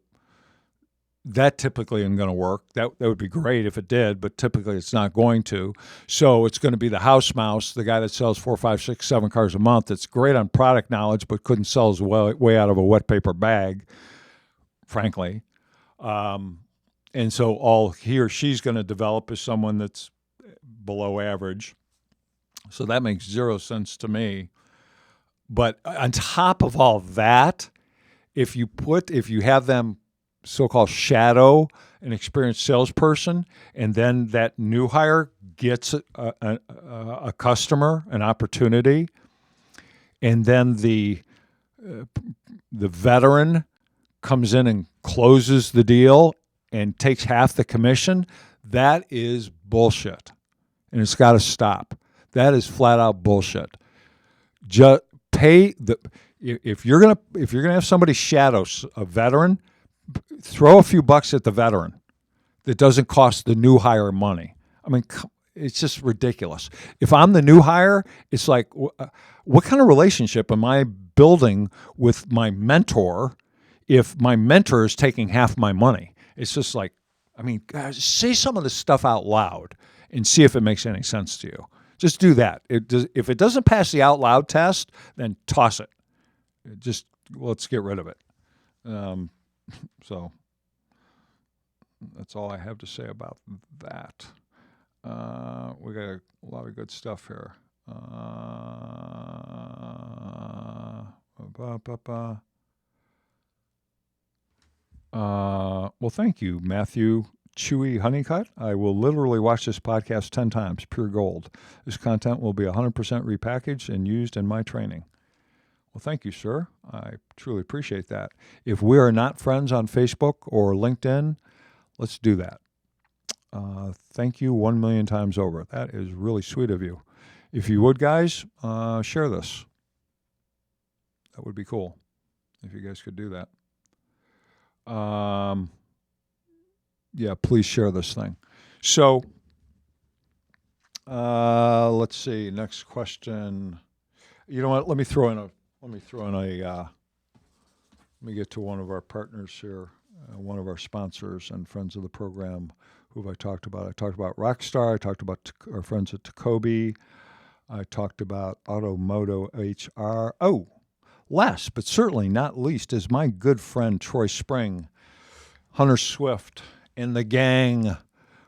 that typically isn't going to work. That would be great if it did, but typically it's not going to. So it's going to be the house mouse, the guy that sells 4, 5, 6, 7 cars a month. That's great on product knowledge, but couldn't sell his way out of a wet paper bag, frankly. And so all he or she's going to develop is someone that's below average. So that makes zero sense to me. But on top of all that, if you have them so-called shadow an experienced salesperson, and then that new hire gets a customer, an opportunity, and then the veteran comes in and closes the deal and takes half the commission, that is bullshit. And it's got to stop. That is flat out bullshit. Just pay if you're gonna have somebody shadow a veteran, throw a few bucks at the veteran. That doesn't cost the new hire money. I mean, it's just ridiculous. If I'm the new hire, it's like, what kind of relationship am I building with my mentor if my mentor is taking half my money? It's just like, I mean, guys, say some of this stuff out loud and see if it makes any sense to you. Just do that. If it doesn't pass the out loud test, then toss it. Let's get rid of it. So that's all I have to say about that. We got a lot of good stuff here. Well, thank you, Matthew Chewy Honeycutt. I will literally watch this podcast 10 times, pure gold. This content will be 100% repackaged and used in my training. Well, thank you, sir. I truly appreciate that. If we are not friends on Facebook or LinkedIn, let's do that. Thank you 1 million times over. That is really sweet of you. If you would, guys, share this. That would be cool if you guys could do that. Yeah, please share this thing. So, let's see. Next question. You know what? Let me get to one of our partners here, one of our sponsors and friends of the program who have I talked about. I talked about Rockstar. I talked about our friends at Tacobi. I talked about Automotive HR. Oh, last but certainly not least is my good friend Troy Spring, Hunter Swift, and the gang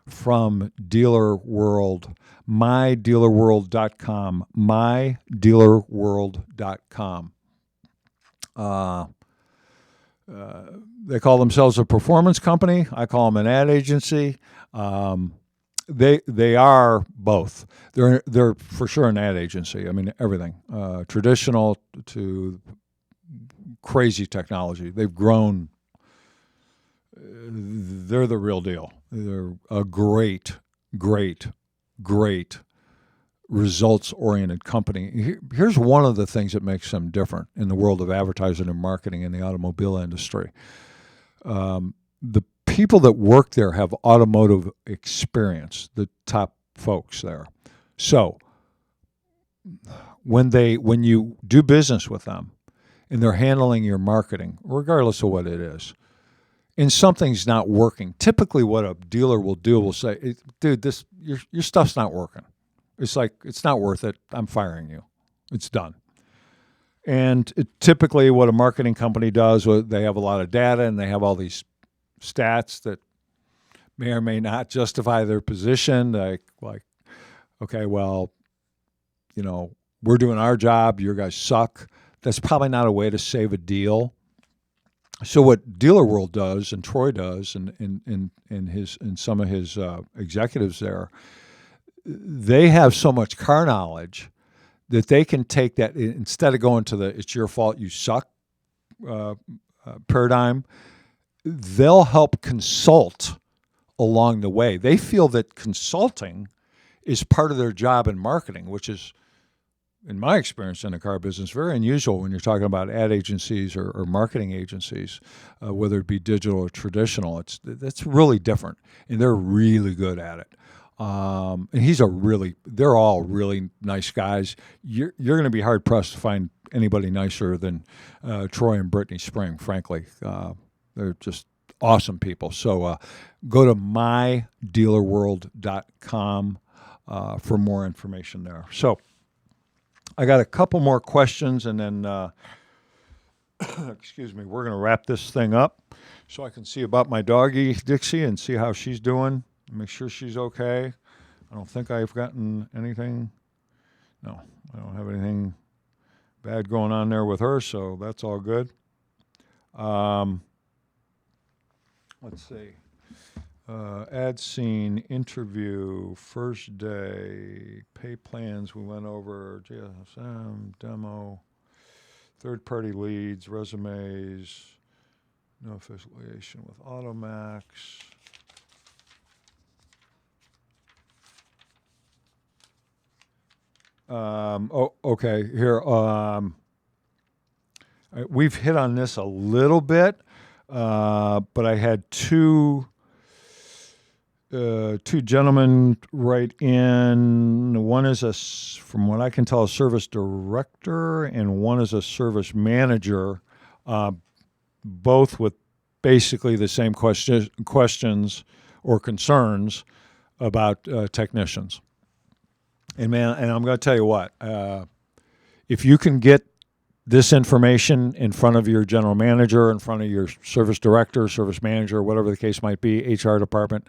from Dealer World, mydealerworld.com, mydealerworld.com. They call themselves a performance company. I call them an ad agency. They are both. They're for sure an ad agency. I mean, everything, traditional to crazy technology. They've grown they're the real deal. They're a great, great, great results-oriented company. Here's one of the things that makes them different in the world of advertising and marketing in the automobile industry. The people that work there have automotive experience, the top folks there. So when you do business with them and they're handling your marketing, regardless of what it is, and something's not working, typically what a dealer will do will say, dude, your stuff's not working. It's like, it's not worth it. I'm firing you. It's done. And typically what a marketing company does, they have a lot of data and they have all these stats that may or may not justify their position. Like, okay, well, we're doing our job. Your guys suck. That's probably not a way to save a deal. So what Dealer World does, and Troy does, and some of his executives there, they have so much car knowledge that they can take that, instead of going to the "it's your fault, you suck" paradigm, they'll help consult along the way. They feel that consulting is part of their job in marketing, which is, in my experience in the car business, very unusual when you're talking about ad agencies or marketing agencies, whether it be digital or traditional. That's really different, and they're really good at it. And they're all really nice guys. You're going to be hard pressed to find anybody nicer than Troy and Brittany Spring, frankly. They're just awesome people. So go to mydealerworld.com for more information there. So I got a couple more questions, and then, excuse me, we're going to wrap this thing up so I can see about my doggie, Dixie, and see how she's doing. Make sure she's okay. I don't think I've gotten anything. No, I don't have anything bad going on there with her, so that's all good. Let's see. Ad scene, interview, first day, pay plans, we went over, GSM, demo, third-party leads, resumes, no affiliation with AutoMax. Okay, here. We've hit on this a little bit, but I had two gentlemen write in. One is from what I can tell, a service director, and one is a service manager, both with basically the same questions or concerns about technicians. And man, and I'm going to tell you what, if you can get this information in front of your general manager, in front of your service director, service manager, whatever the case might be, HR department,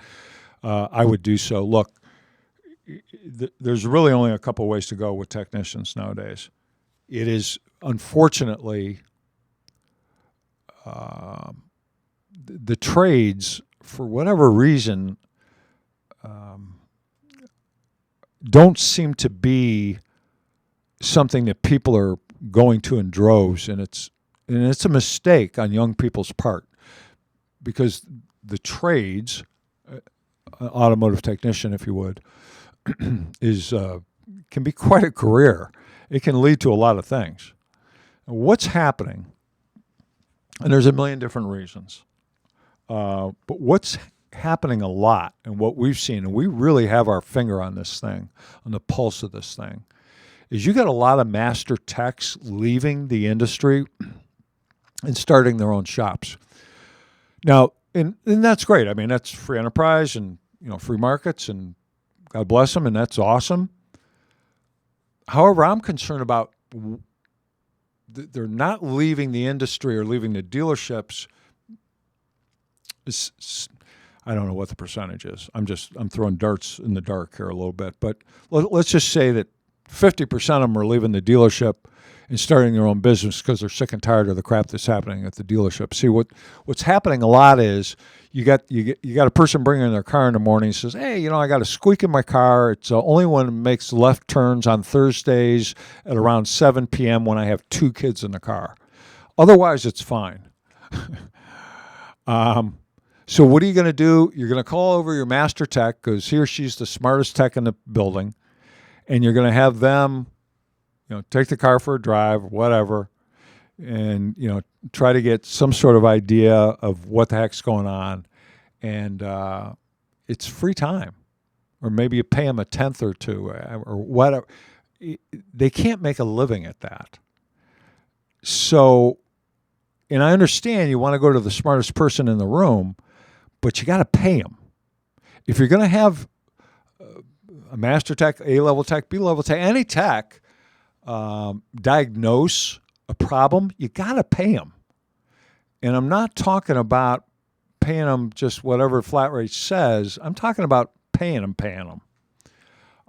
I would do so. Look, there's really only a couple ways to go with technicians nowadays. It is, unfortunately, the trades, for whatever reason, don't seem to be something that people are going to in droves, and it's a mistake on young people's part, because the trades, automotive technician, if you would, can be quite a career. It can lead to a lot of things. What's happening, and there's a million different reasons, but what's happening a lot, and what we've seen, and we really have our finger on this thing, on the pulse of this thing, is you got a lot of master techs leaving the industry and starting their own shops. Now, and that's great. I mean, that's free enterprise and free markets, and God bless them, and that's awesome. However, I'm concerned about they're not leaving the industry or leaving the dealerships. I don't know what the percentage is. I'm throwing darts in the dark here a little bit, but let's just say that 50% of them are leaving the dealership and starting their own business because they're sick and tired of the crap that's happening at the dealership. See, what's happening a lot is you got a person bringing in their car in the morning and says, hey, I got a squeak in my car. It's only when it makes left turns on Thursdays at around 7 p.m. when I have 2 kids in the car. Otherwise, it's fine. So what are you going to do? You're going to call over your master tech because he or she's the smartest tech in the building, and you're going to have them, take the car for a drive, whatever, and try to get some sort of idea of what the heck's going on, and it's free time, or maybe you pay them a tenth or two, or whatever. They can't make a living at that. So, and I understand you want to go to the smartest person in the room, but you got to pay them. If you're going to have a master tech, A-level tech, B-level tech, any tech diagnose a problem, you got to pay them. And I'm not talking about paying them just whatever flat rate says. I'm talking about paying them.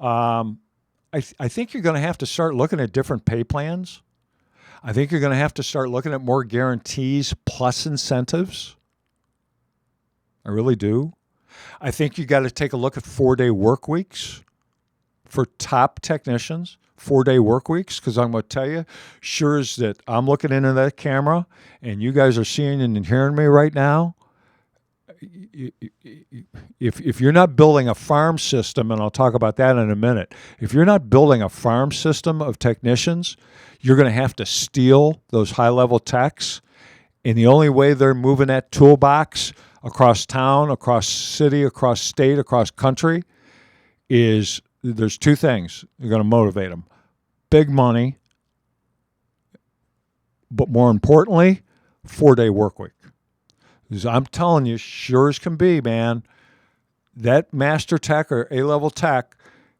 I think you're going to have to start looking at different pay plans. I think you're going to have to start looking at more guarantees plus incentives. I really do. I think you got to take a look at 4-day work weeks for top technicians, 4-day work weeks, because I'm going to tell you, sure as that I'm looking into that camera and you guys are seeing and hearing me right now, if you're not building a farm system, and I'll talk about that in a minute, if you're not building a farm system of technicians, you're going to have to steal those high-level techs, and the only way they're moving that toolbox across town, across city, across state, across country is there's two things you're going to motivate them. Big money, but more importantly, 4-day work week. Because I'm telling you, sure as can be, man, that master tech or A-level tech,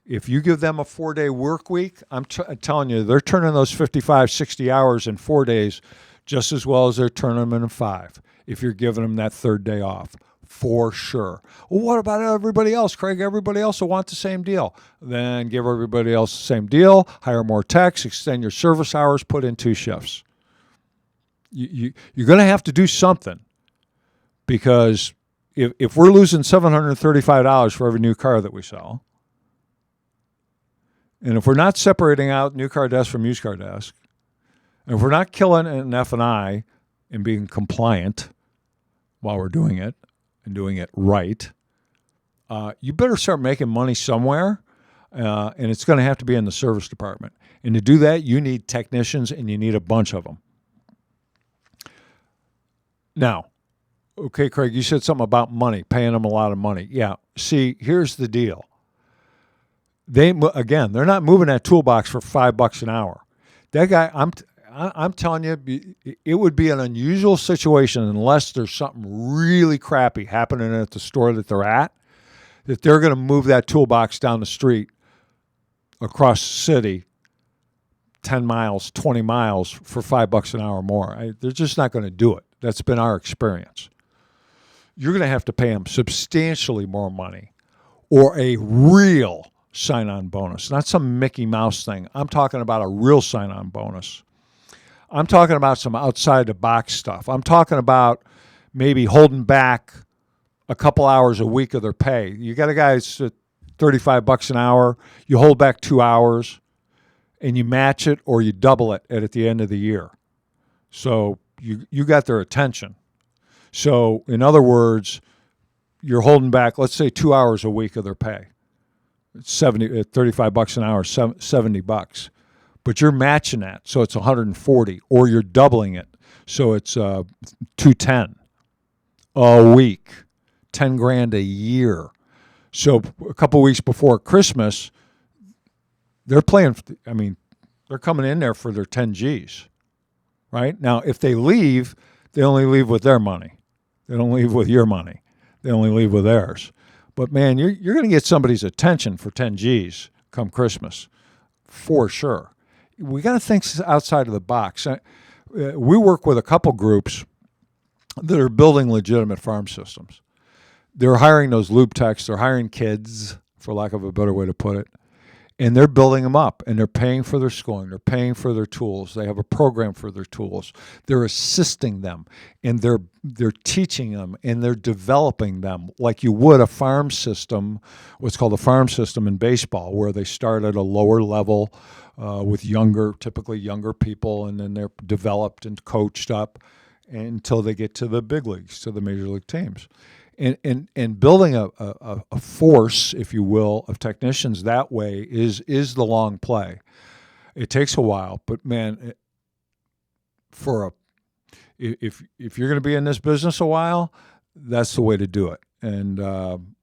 if you give them a 4-day work week, I'm telling you, they're turning those 55, 60 hours in 4 days just as well as they're turning them in 5 if you're giving them that third day off, for sure. Well, what about everybody else, Craig? Everybody else will want the same deal. Then give everybody else the same deal, hire more techs, extend your service hours, put in 2 shifts. You're going to have to do something. Because if we're losing $735 for every new car that we sell, and if we're not separating out new car desk from used car desk, and if we're not killing an F&I and being compliant while we're doing it and doing it right, you better start making money somewhere, and it's going to have to be in the service department. And to do that, you need technicians, and you need a bunch of them. Now, okay, Craig, you said something about money, paying them a lot of money. Yeah, see, here's the deal. They're not moving that toolbox for $5 an hour. That guy, I'm telling you, it would be an unusual situation unless there's something really crappy happening at the store that they're at, that they're going to move that toolbox down the street across the city 10 miles, 20 miles for $5 an hour more. They're just not going to do it. That's been our experience. You're going to have to pay them substantially more money or a real sign-on bonus, not some Mickey Mouse thing. I'm talking about a real sign-on bonus. I'm talking about some outside-the-box stuff. I'm talking about maybe holding back a couple hours a week of their pay. You got a guy that's at $35 an hour, you hold back 2 hours, and you match it or you double it at the end of the year. So you got their attention. So, in other words, you're holding back, let's say, 2 hours a week of their pay. It's $35 an hour, $70. But you're matching that, so it's $140, or you're doubling it, so it's $210 a week, $10,000 a year. So a couple weeks before Christmas, they're coming in there for their 10 G's, right? Now, if they leave, they only leave with their money. They don't leave with your money. They only leave with theirs. But, man, you're going to get somebody's attention for 10 G's come Christmas, for sure. We got to think outside of the box. We work with a couple groups that are building legitimate farm systems. They're hiring those lube techs. They're hiring kids, for lack of a better way to put it. And they're building them up, and they're paying for their schooling. They're paying for their tools. They have a program for their tools. They're assisting them, and they're teaching them, and they're developing them like you would a farm system, what's called a farm system in baseball, where they start at a lower level with typically younger people, and then they're developed and coached up until they get to the big leagues, to the major league teams. And building a force, if you will, of technicians that way is the long play. It takes a while, but man, for a if you're going to be in this business a while, that's the way to do it. And and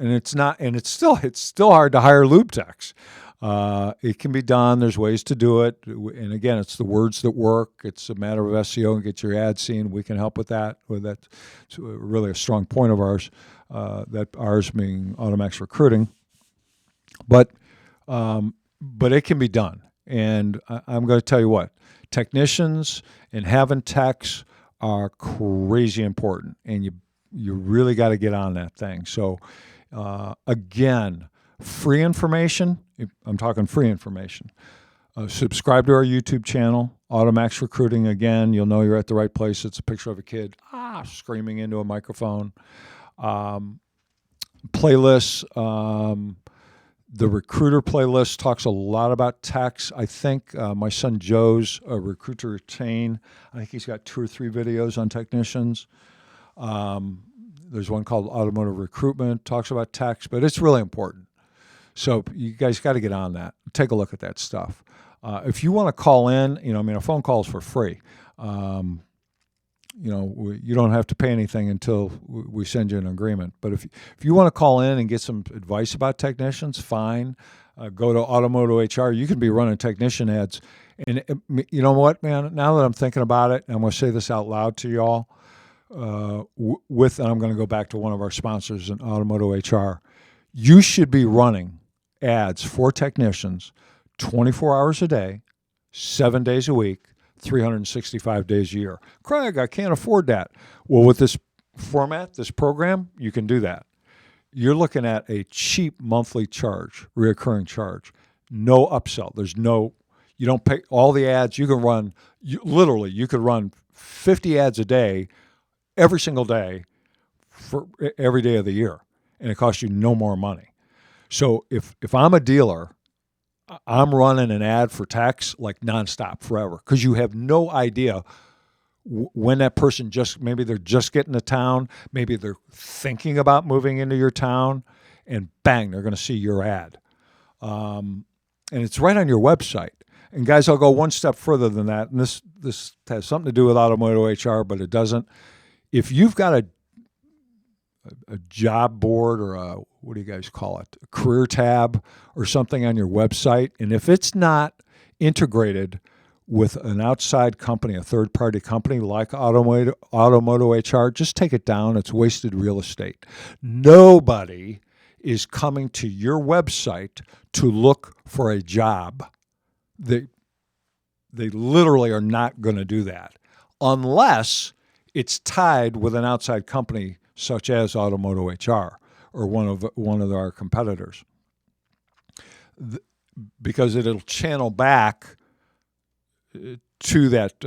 it's still hard to hire lube techs. It can be done. There's ways to do it. And again, it's the words that work. It's a matter of SEO and get your ad seen. We can help with that. That's really a strong point of ours, that ours being AutoMax Recruiting. But it can be done. And I'm going to tell you what, technicians and having techs are crazy important. And you really got to get on that thing. So again, free information. I'm talking free information. Subscribe to our YouTube channel, AutoMax Recruiting. Again, you'll know you're at the right place. It's a picture of a kid screaming into a microphone. Playlists. The recruiter playlist talks a lot about techs. I think my son Joe's Recruit to Retain. I think he's got 2 or 3 videos on technicians. There's one called Automotive Recruitment, talks about techs, but it's really important. So you guys got to get on that. Take a look at that stuff. If you want to call in, a phone call is for free. You don't have to pay anything until we send you an agreement. But if you want to call in and get some advice about technicians, fine. Go to Automotive HR. You can be running technician ads. And you know what, man? Now that I'm thinking about it, and I'm going to say this out loud to y'all, and I'm going to go back to one of our sponsors in Automotive HR. You should be running ads for technicians 24 hours a day, 7 days a week, 365 days a year. Craig, I can't afford that. Well, with this format, this program, you can do that. You're looking at a cheap monthly charge, recurring charge. No upsell. You don't pay all the ads. You can run, you could run 50 ads a day, every single day, for every day of the year. And it costs you no more money. So if I'm a dealer, I'm running an ad for techs like nonstop forever, because you have no idea when that person maybe they're just getting to town, maybe they're thinking about moving into your town, and bang, they're going to see your ad. And it's right on your website. And guys, I'll go one step further than that. And this has something to do with Automotive HR, but it doesn't. If you've got a job board or what do you guys call it, a career tab or something on your website, and if it's not integrated with an outside company, a third-party company like Automotive HR, just take it down. It's wasted real estate. Nobody is coming to your website to look for a job. They literally are not going to do that unless it's tied with an outside company such as Automotive HR or one of our competitors, because it'll channel back to that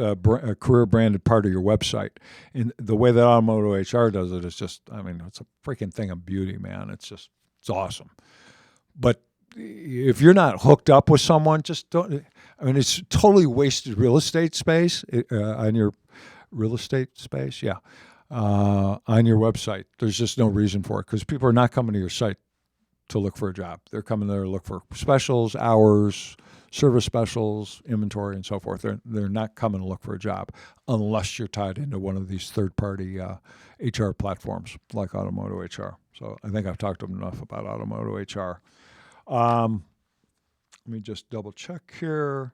career branded part of your website. And the way that Automotive HR does it is just, it's a freaking thing of beauty, man. It's awesome. But if you're not hooked up with someone, just don't. It's totally wasted real estate space on your real estate space. Yeah. On your website. There's just no reason for it, because people are not coming to your site to look for a job. They're coming there to look for specials, hours, service specials, inventory, and so forth. They're not coming to look for a job unless you're tied into one of these third-party HR platforms like Automotive HR. So I think I've talked enough about Automotive HR. Let me just double check here,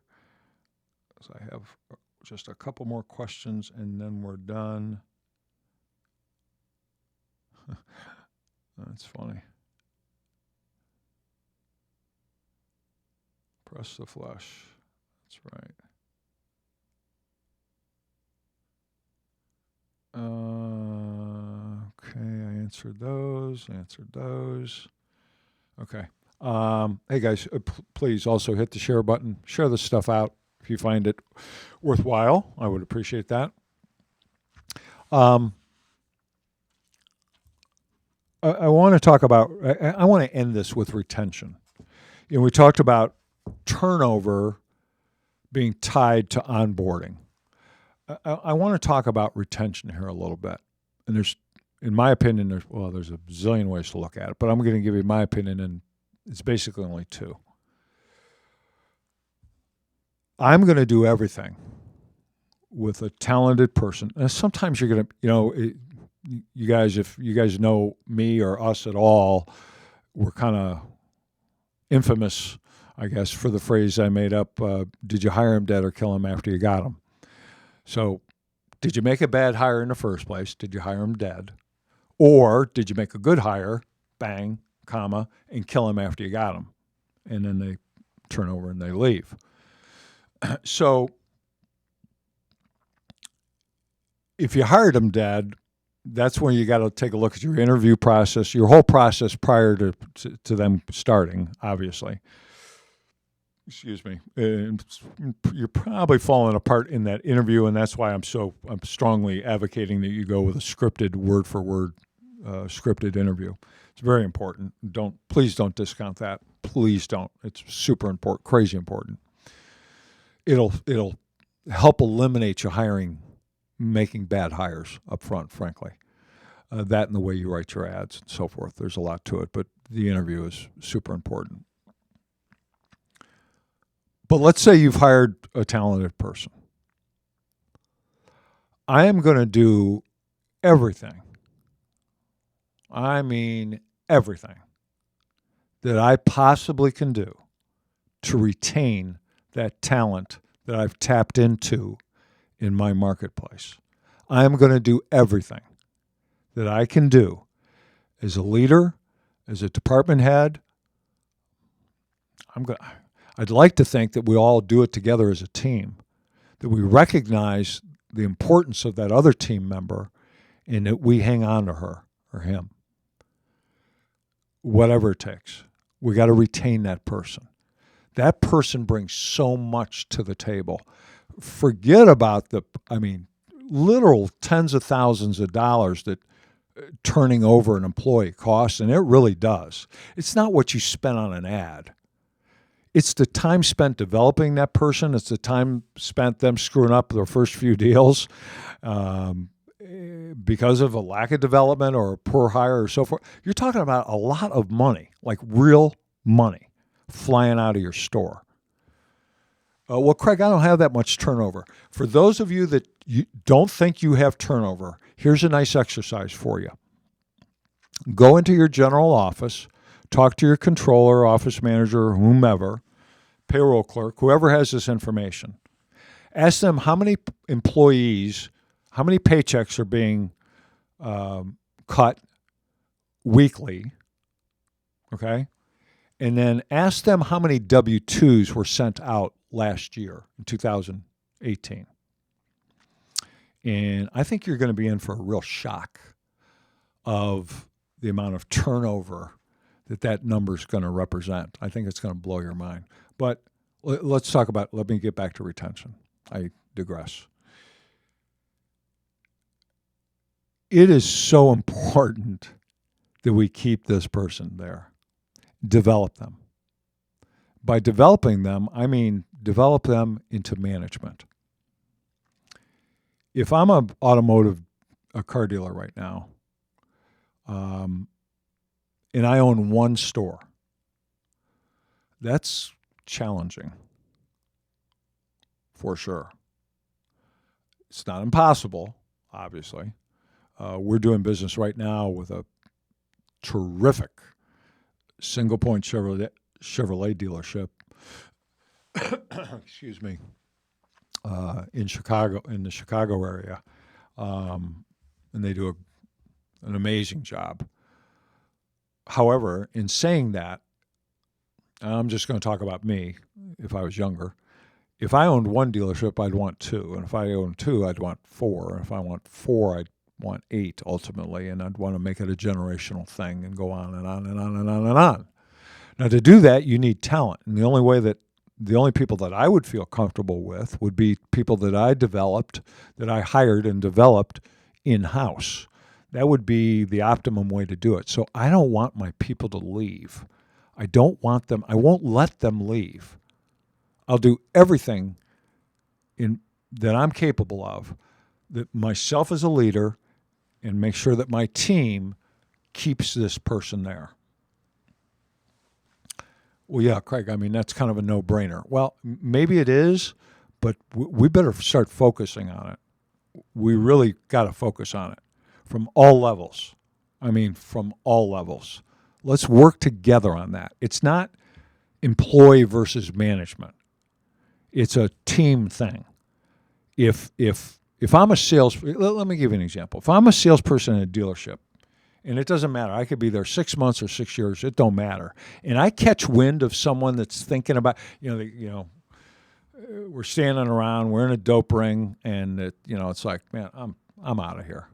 because I have just a couple more questions and then we're done. That's funny. Press the flesh. That's right. Okay, I answered those. Okay. Hey guys, please also hit the share button. Share this stuff out if you find it worthwhile. I would appreciate that. I want to talk about, I want to end this with retention. We talked about turnover being tied to onboarding. I want to talk about retention here a little bit. And in my opinion, there's a zillion ways to look at it, but I'm going to give you my opinion, and it's basically only two. I'm going to do everything with a talented person. And sometimes you're going to, you guys, if you guys know me or us at all, we're kind of infamous, I guess, for the phrase I made up, did you hire him dead or kill him after you got him? So did you make a bad hire in the first place? Did you hire him dead? Or did you make a good hire, bang, comma, and kill him after you got him? And then they turn over and they leave. So if you hired them dead, that's when you got to take a look at your interview process, your whole process prior to them starting, obviously. Excuse me. And you're probably falling apart in that interview, and that's why I'm strongly advocating that you go with a scripted, word-for-word scripted interview. It's very important. Please don't discount that. Please don't. It's super important, crazy important. It'll help eliminate you making bad hires up front, frankly. That and the way you write your ads and so forth. There's a lot to it, but the interview is super important. But let's say you've hired a talented person. I am going to do everything. I mean everything that I possibly can do to retain that talent that I've tapped into in my marketplace. I am going to do everything that I can do as a leader, as a department head. I'd like to think that we all do it together as a team, that we recognize the importance of that other team member and that we hang on to her or him. Whatever it takes. We got to retain that person. That person brings so much to the table. Forget about literal tens of thousands of dollars that turning over an employee costs, and it really does. It's not what you spent on an ad. It's the time spent developing that person. It's the time spent them screwing up their first few deals because of a lack of development or a poor hire or so forth. You're talking about a lot of money, like real money, flying out of your store. Well, Craig, I don't have that much turnover. For those of you that you don't think you have turnover, here's a nice exercise for you. Go into your general office, talk to your controller, office manager, whomever, payroll clerk, whoever has this information. Ask them how many employees, how many paychecks are being cut weekly, okay? And then ask them how many W-2s were sent out last year in 2018. And I think you're going to be in for a real shock of the amount of turnover that number is going to represent. I think it's going to blow your mind. But let me get back to retention. I digress. It is so important that we keep this person there. Develop them. By developing them, I mean develop them into management. If I'm a car dealer right now, and I own one store, that's challenging, for sure. It's not impossible, obviously. We're doing business right now with a terrific single-point Chevrolet dealership, excuse me, in the Chicago area, and they do an amazing job. However, in saying that, I'm just going to talk about me. If I was younger, if I owned one dealership, I'd want two, and if I owned two, I'd want four, and if I want four, I'd want 8 ultimately, and I'd want to make it a generational thing and go on and on and on and on and on. Now, to do that, you need talent, and the only people that I would feel comfortable with would be people that I hired and developed in-house. That would be the optimum way to do it. So I don't want my people to leave. I won't let them leave. I'll do everything that I'm capable of, that myself as a leader and make sure that my team keeps this person there. Well, yeah, Craig, I mean, that's kind of a no-brainer. Well, maybe it is, but we better start focusing on it. We really got to focus on it from all levels. I mean, from all levels. Let's work together on that. It's not employee versus management. It's a team thing. If I'm a let me give you an example. If I'm a salesperson in a dealership, and it doesn't matter, I could be there 6 months or 6 years, it don't matter, and I catch wind of someone that's thinking about, we're standing around, we're in a dope ring, and it's like, man, I'm out of here.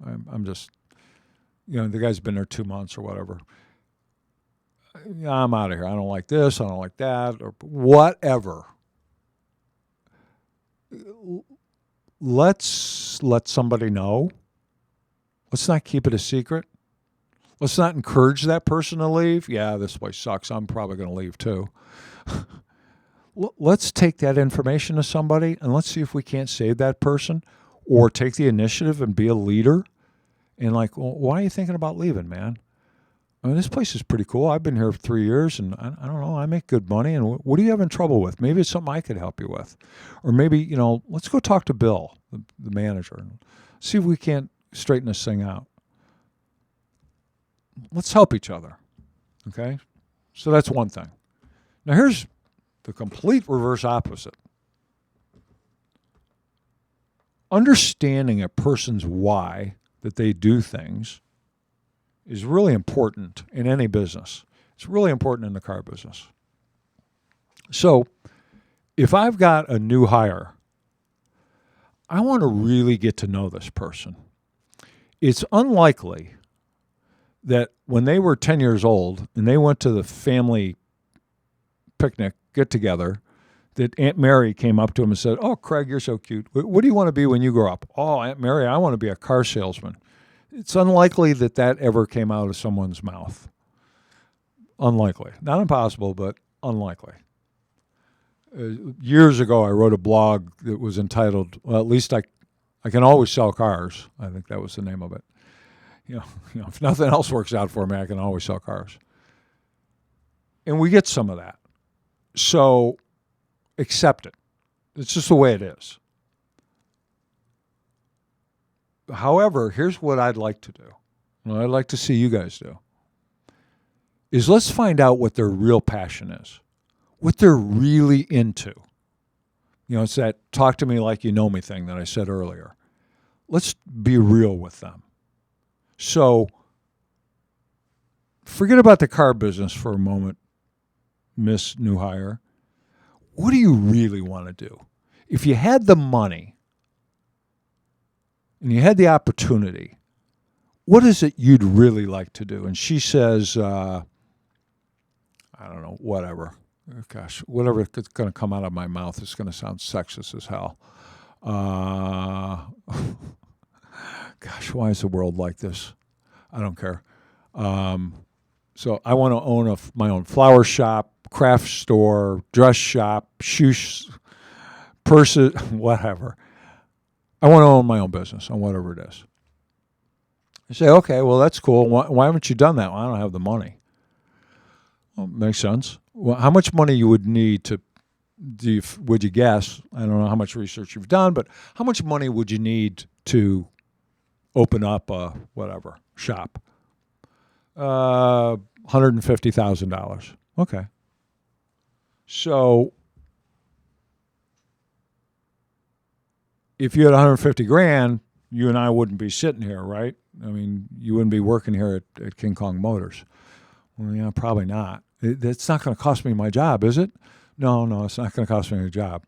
I'm just, the guy's been there 2 months or whatever. I'm out of here. I don't like this. I don't like that, or whatever. Let's let somebody know. Let's not keep it a secret. Let's not encourage that person to leave. Yeah, this place sucks. I'm probably going to leave too. Let's take that information to somebody and let's see if we can't save that person or take the initiative and be a leader. And like, well, why are you thinking about leaving, man? I mean, this place is pretty cool. I've been here for 3 years, and I don't know, I make good money, and what are you having trouble with? Maybe it's something I could help you with. Or maybe, let's go talk to Bill, the manager, and see if we can't straighten this thing out. Let's help each other, okay? So that's one thing. Now here's the complete reverse opposite. Understanding a person's why that they do things is really important in any business. It's really important in the car business. So if I've got a new hire, I want to really get to know this person. It's unlikely that when they were 10 years old and they went to the family picnic, get-together, that Aunt Mary came up to him and said, "Oh, Craig, you're so cute. What do you want to be when you grow up?" "Oh, Aunt Mary, I want to be a car salesman." It's unlikely that ever came out of someone's mouth. Unlikely. Not impossible, but unlikely. Years ago, I wrote a blog that was entitled, well, at least I can always sell cars. I think that was the name of it. If nothing else works out for me, I can always sell cars. And we get some of that. So accept it. It's just the way it is. However, here's what I'd like to do. What I'd like to see you guys do is let's find out what their real passion is, what they're really into. It's that talk to me like you know me thing that I said earlier. Let's be real with them. So forget about the car business for a moment, Miss New Hire. What do you really want to do? If you had the money and you had the opportunity, what is it you'd really like to do? And she says, I don't know, whatever. Gosh, whatever is going to come out of my mouth is going to sound sexist as hell. Gosh, why is the world like this? I don't care. So I want to own my own flower shop, craft store, dress shop, shoes, purses, whatever. I want to own my own business on whatever it is. You say, okay, well, that's cool. Why haven't you done that? Well, I don't have the money. Well, makes sense. Well, how much money you would need would you guess? I don't know how much research you've done, but how much money would you need to open up a whatever shop? $150,000. Okay. So if you had 150 grand, you and I wouldn't be sitting here, right? I mean, you wouldn't be working here at King Kong Motors. Well, yeah, probably not. It's not going to cost me my job, is it? No, it's not going to cost me a job.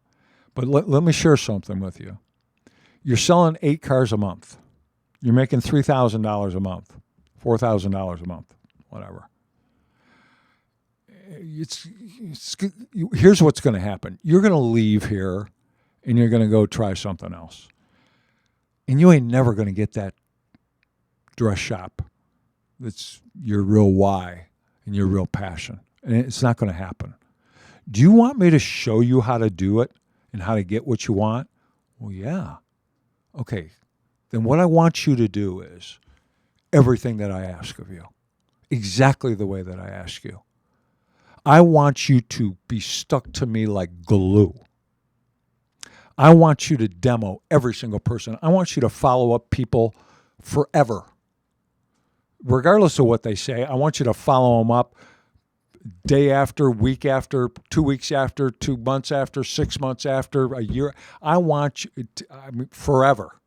But let me share something with you. You're selling 8 cars a month. You're making $3,000 a month, $4,000 a month, whatever. Here's what's going to happen. You're going to leave here and you're going to go try something else. And you ain't never going to get that dress shop that's your real why and your real passion. And it's not going to happen. Do you want me to show you how to do it and how to get what you want? Well, yeah. Okay, then what I want you to do is everything that I ask of you, exactly the way that I ask you. I want you to be stuck to me like glue. I want you to demo every single person. I want you to follow up people forever. Regardless of what they say, I want you to follow them up day after, week after, 2 weeks after, 2 months after, 6 months after, a year. I want you forever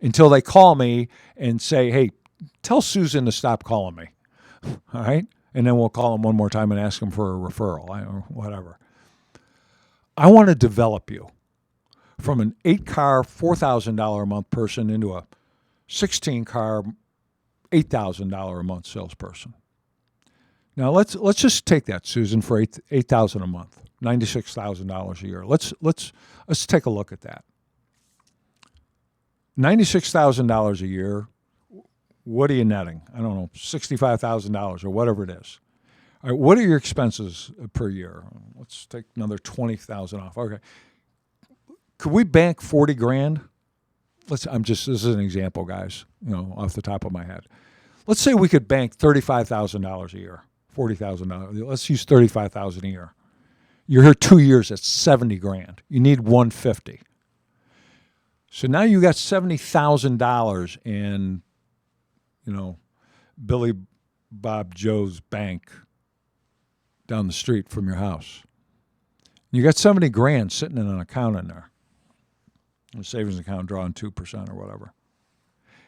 until they call me and say, hey, tell Susan to stop calling me. All right? And then we'll call them one more time and ask them for a referral or whatever. I want to develop you from an 8-car, $4,000 a month person into a 16-car, $8,000 a month salesperson. Now let's just take that, Susan, for $8,000 a month, $96,000 a year. Let's take a look at that. $96,000 a year. What are you netting? I don't know, $65,000 or whatever it is. All right, what are your expenses per year? Let's take another $20,000 off. Okay. Could we bank 40 grand? This is an example, guys, off the top of my head. Let's say we could bank $35,000 a year, $40,000. Let's use $35,000 a year. You're here 2 years at 70 grand. You need 150. So now you got $70,000 in, Billy Bob Joe's bank down the street from your house. You got 70 grand sitting in an account in there, a savings account drawing 2% or whatever.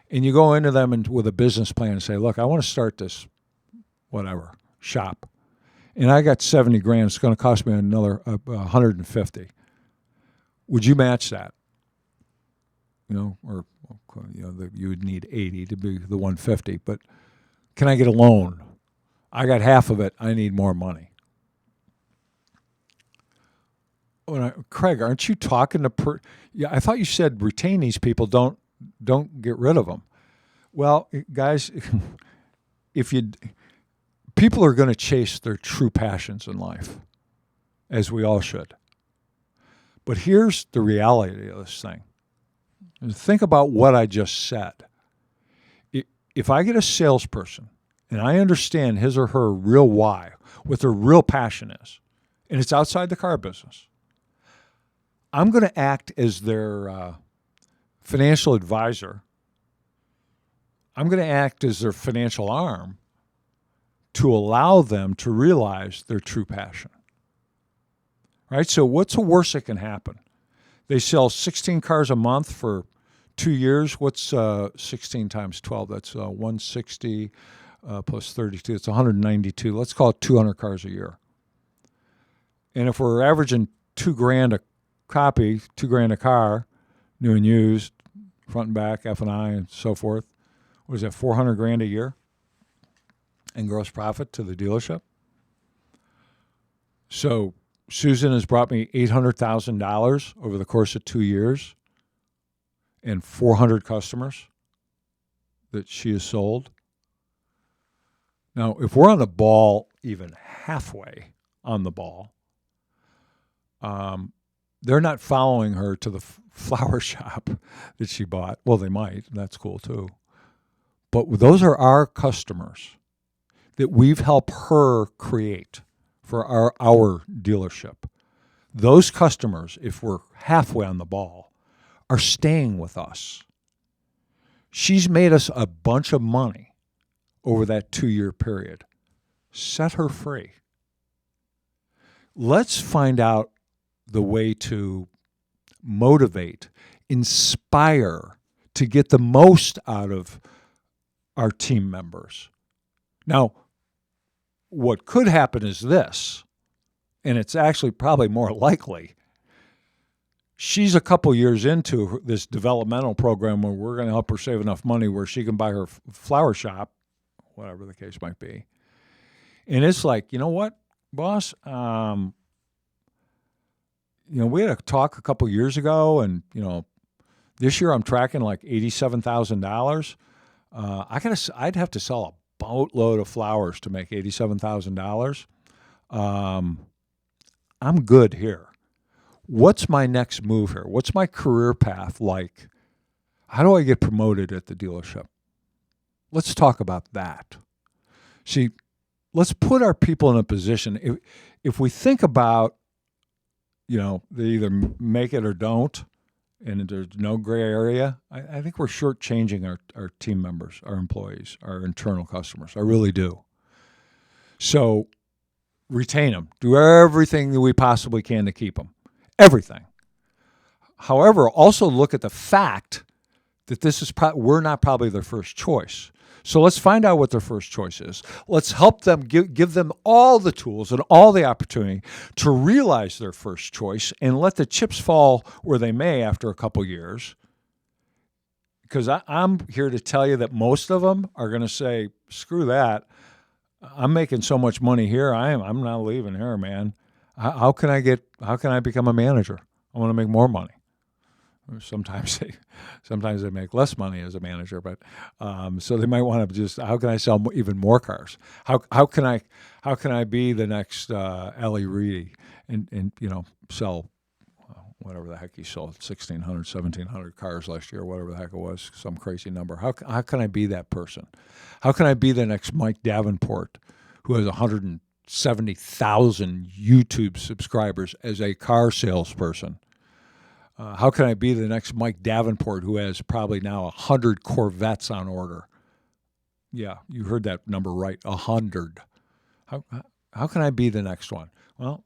And you go into them with a business plan and say, look, I want to start this, whatever, shop. And I got 70 grand. It's going to cost me another 150. Would you match that? You would need 80 to be the 150. But can I get a loan? I got half of it. I need more money. Craig, aren't you talking to? Yeah, I thought you said retain these people. Don't get rid of them. Well, guys, people are going to chase their true passions in life, as we all should. But here's the reality of this thing. Think about what I just said. If I get a salesperson and I understand his or her real why, what their real passion is, and it's outside the car business, I'm going to act as their financial advisor. I'm going to act as their financial arm to allow them to realize their true passion. Right? So what's the worst that can happen? They sell 16 cars a month for 2 years. What's 16 times 12? That's 160 plus 32. It's 192. Let's call it 200 cars a year. And if we're averaging $2,000 a copy, $2,000 a car, new and used, front and back, F&I, and so forth, what is that, 400 grand a year in gross profit to the dealership? So Susan has brought me $800,000 over the course of 2 years and 400 customers that she has sold. Now, if we're on the ball, even halfway on the ball, they're not following her to the flower shop that she bought. Well, they might. That's cool too. But those are our customers that we've helped her create for our dealership. Those customers, if we're halfway on the ball, are staying with us. She's made us a bunch of money over that 2-year period. Set her free. Let's find out the way to motivate, inspire, to get the most out of our team members. Now, what could happen is this, and it's actually probably more likely. She's a couple years into this developmental program where we're going to help her save enough money where she can buy her flower shop, whatever the case might be. And it's like, you know what, boss? We had a talk a couple years ago, and this year I'm tracking like $87,000. I'd have to sell a boatload of flowers to make $87,000. I'm good here. What's my next move here? What's my career path like? How do I get promoted at the dealership? Let's talk about that. See, let's put our people in a position. If we think about, they either make it or don't, and there's no gray area, I think we're shortchanging our team members, our employees, our internal customers. I really do. So retain them. Do everything that we possibly can to keep them. Everything. However, also look at the fact that we're not probably their first choice. So let's find out what their first choice is. Let's help them, give them all the tools and all the opportunity to realize their first choice and let the chips fall where they may after a couple years. Because I'm here to tell you that most of them are going to say, screw that. I'm making so much money here. I'm not leaving here, man. How can I become a manager? I want to make more money. Sometimes they make less money as a manager, but so they might want to how can I sell even more cars? How can I be the next Ellie Reedy and sell whatever the heck he sold, 1,600, 1,700 cars last year, whatever the heck it was, some crazy number. How can I be that person? How can I be the next Mike Davenport, who has 170,000 YouTube subscribers as a car salesperson? How can I be the next Mike Davenport, who has probably now 100 Corvettes on order? Yeah, you heard that number right, 100. How can I be the next one? Well,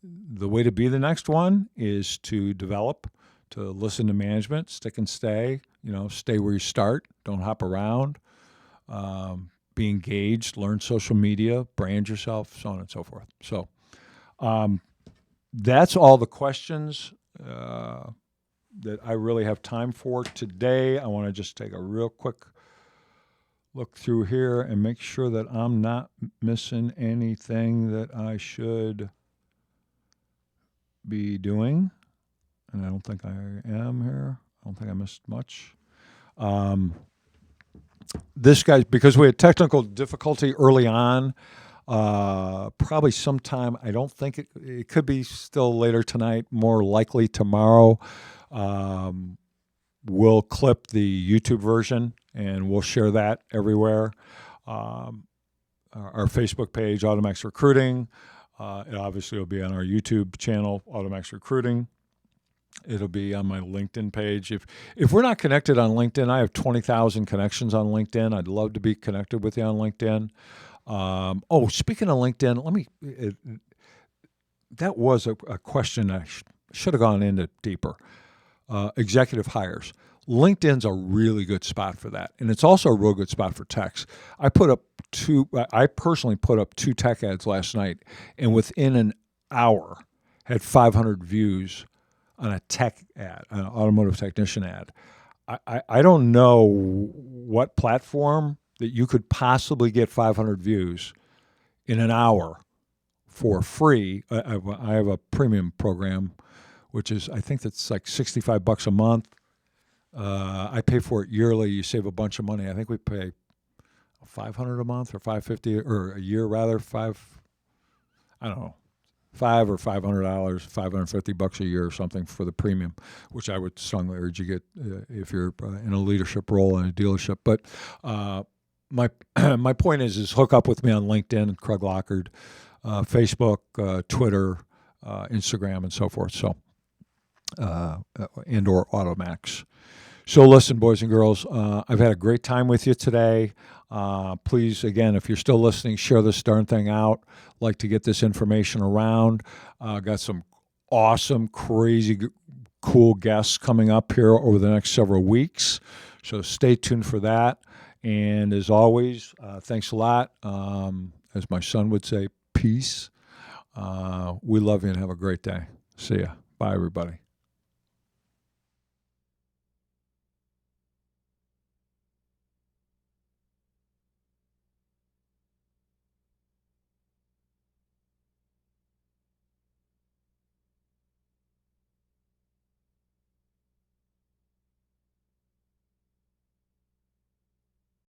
the way to be the next one is to develop, to listen to management, stick and stay. Stay where you start. Don't hop around. Be engaged. Learn social media. Brand yourself. So on and so forth. So that's all the questions that I really have time for today. I want to just take a real quick look through here and make sure that I'm not missing anything that I should be doing. And I don't think I am here. I don't think I missed much. This guy, because we had technical difficulty early on, probably sometime, I don't think it could be still later tonight, more likely tomorrow. We'll clip the YouTube version and we'll share that everywhere. Our Facebook page, AutoMax Recruiting. It obviously will be on our YouTube channel, AutoMax Recruiting. It'll be on my LinkedIn page. If we're not connected on LinkedIn, I have 20,000 connections on LinkedIn. I'd love to be connected with you on LinkedIn. Speaking of LinkedIn, that was a question I should have gone into deeper. Executive hires. LinkedIn's a really good spot for that. And it's also a real good spot for techs. I personally put up 2 tech ads last night, and within an hour had 500 views on a tech ad, an automotive technician ad. I don't know what platform that you could possibly get 500 views in an hour for free. I have a premium program, which is, I think that's like $65 a month. I pay for it yearly. You save a bunch of money. I think we pay $500 a month or $550 or a year rather. $5 or $500, $550 a year or something for the premium, which I would strongly urge you get if you're in a leadership role in a dealership. But my point is hook up with me on LinkedIn, Craig Lockard, Facebook, Twitter, Instagram, and so forth. So and or AutoMax. So listen, boys and girls, I've had a great time with you today. Please, again, if you're still listening, share this darn thing out. Like to get this information around. Got some awesome, crazy, cool guests coming up here over the next several weeks. So stay tuned for that. And as always, thanks a lot. As my son would say, peace. We love you and have a great day. See ya. Bye, everybody.